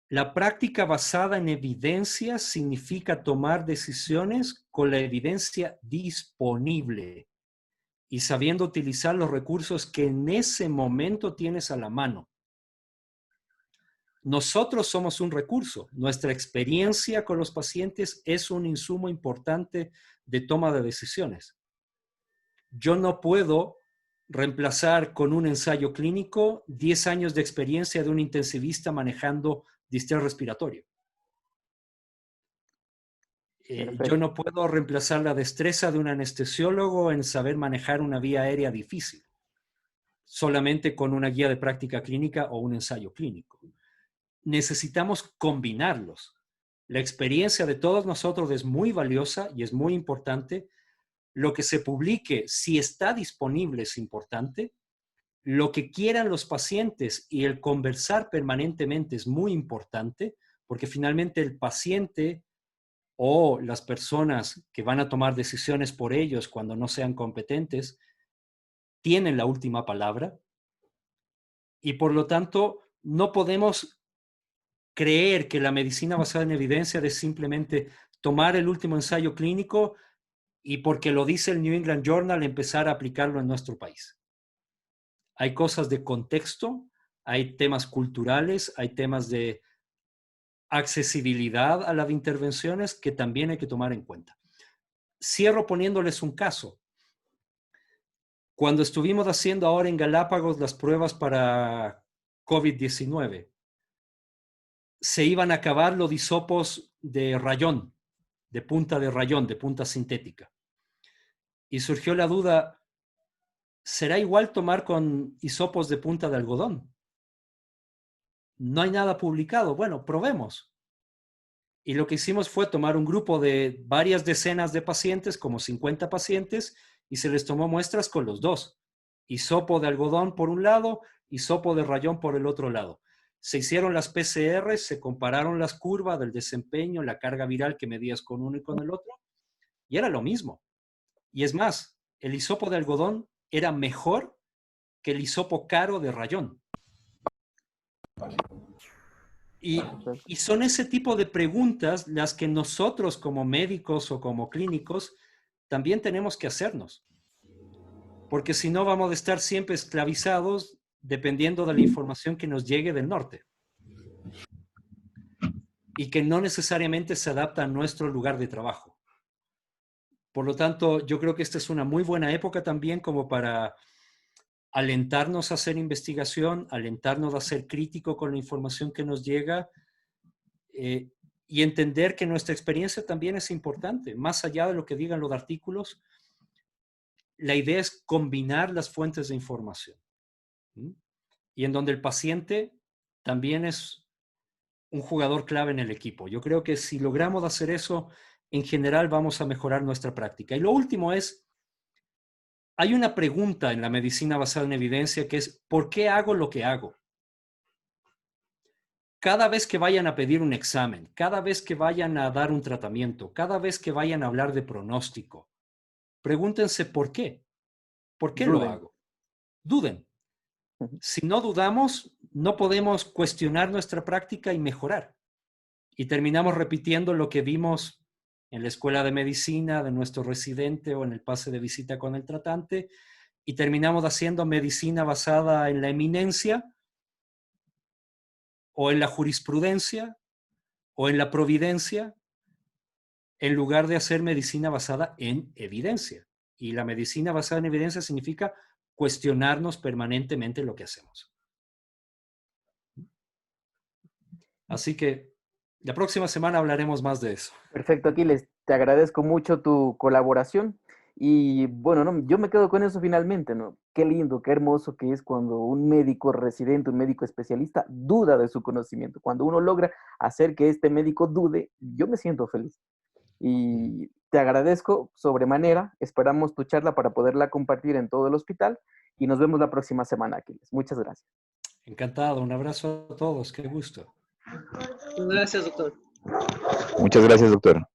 la práctica basada en evidencia significa tomar decisiones con la evidencia disponible y sabiendo utilizar los recursos que en ese momento tienes a la mano. Nosotros somos un recurso. Nuestra experiencia con los pacientes es un insumo importante de toma de decisiones. Yo no puedo reemplazar con un ensayo clínico 10 años de experiencia de un intensivista manejando distrés respiratorio. Yo no puedo reemplazar la destreza de un anestesiólogo en saber manejar una vía aérea difícil, solamente con una guía de práctica clínica o un ensayo clínico. Necesitamos combinarlos. La experiencia de todos nosotros es muy valiosa y es muy importante. Lo que se publique, si está disponible, es importante. Lo que quieran los pacientes y el conversar permanentemente es muy importante, porque finalmente el paciente o las personas que van a tomar decisiones por ellos cuando no sean competentes tienen la última palabra. Y por lo tanto, no podemos creer que la medicina basada en evidencia es simplemente tomar el último ensayo clínico y porque lo dice el New England Journal empezar a aplicarlo en nuestro país. Hay cosas de contexto, hay temas culturales, hay temas de accesibilidad a las intervenciones que también hay que tomar en cuenta. Cierro poniéndoles un caso. Cuando estuvimos haciendo ahora en Galápagos las pruebas para COVID-19, se iban a acabar los hisopos de rayón, de punta sintética. Y surgió la duda, ¿será igual tomar con hisopos de punta de algodón? No hay nada publicado. Bueno, probemos. Y lo que hicimos fue tomar un grupo de varias decenas de pacientes, como 50 pacientes, y se les tomó muestras con los dos. Hisopo de algodón por un lado, hisopo de rayón por el otro lado. Se hicieron las PCR, se compararon las curvas del desempeño, la carga viral que medías con uno y con el otro, y era lo mismo. Y es más, el hisopo de algodón era mejor que el hisopo caro de rayón. Y son ese tipo de preguntas las que nosotros como médicos o como clínicos también tenemos que hacernos. Porque si no vamos a estar siempre esclavizados dependiendo de la información que nos llegue del norte. Y que no necesariamente se adapta a nuestro lugar de trabajo. Por lo tanto, yo creo que esta es una muy buena época también como para alentarnos a hacer investigación, alentarnos a ser crítico con la información que nos llega y entender que nuestra experiencia también es importante. Más allá de lo que digan los artículos, la idea es combinar las fuentes de información. Y en donde el paciente también es un jugador clave en el equipo. Yo creo que si logramos hacer eso, en general vamos a mejorar nuestra práctica. Y lo último es, hay una pregunta en la medicina basada en evidencia que es, ¿por qué hago lo que hago? Cada vez que vayan a pedir un examen, cada vez que vayan a dar un tratamiento, cada vez que vayan a hablar de pronóstico, pregúntense por qué. ¿Por qué lo hago? Duden. Si no dudamos, no podemos cuestionar nuestra práctica y mejorar. Y terminamos repitiendo lo que vimos en la escuela de medicina de nuestro residente o en el pase de visita con el tratante, y terminamos haciendo medicina basada en la eminencia o en la jurisprudencia o en la providencia, en lugar de hacer medicina basada en evidencia. Y la medicina basada en evidencia significa cuestionarnos permanentemente lo que hacemos. Así que la próxima semana hablaremos más de eso. Perfecto, Aquiles. Te agradezco mucho tu colaboración. Y bueno, no, yo me quedo con eso finalmente, ¿no? Qué lindo, qué hermoso que es cuando un médico residente, un médico especialista, duda de su conocimiento. Cuando uno logra hacer que este médico dude, yo me siento feliz. Y te agradezco sobremanera. Esperamos tu charla para poderla compartir en todo el hospital. Y nos vemos la próxima semana, Aquiles. Muchas gracias. Encantado. Un abrazo a todos. Qué gusto. Gracias, doctor. Muchas gracias, doctor.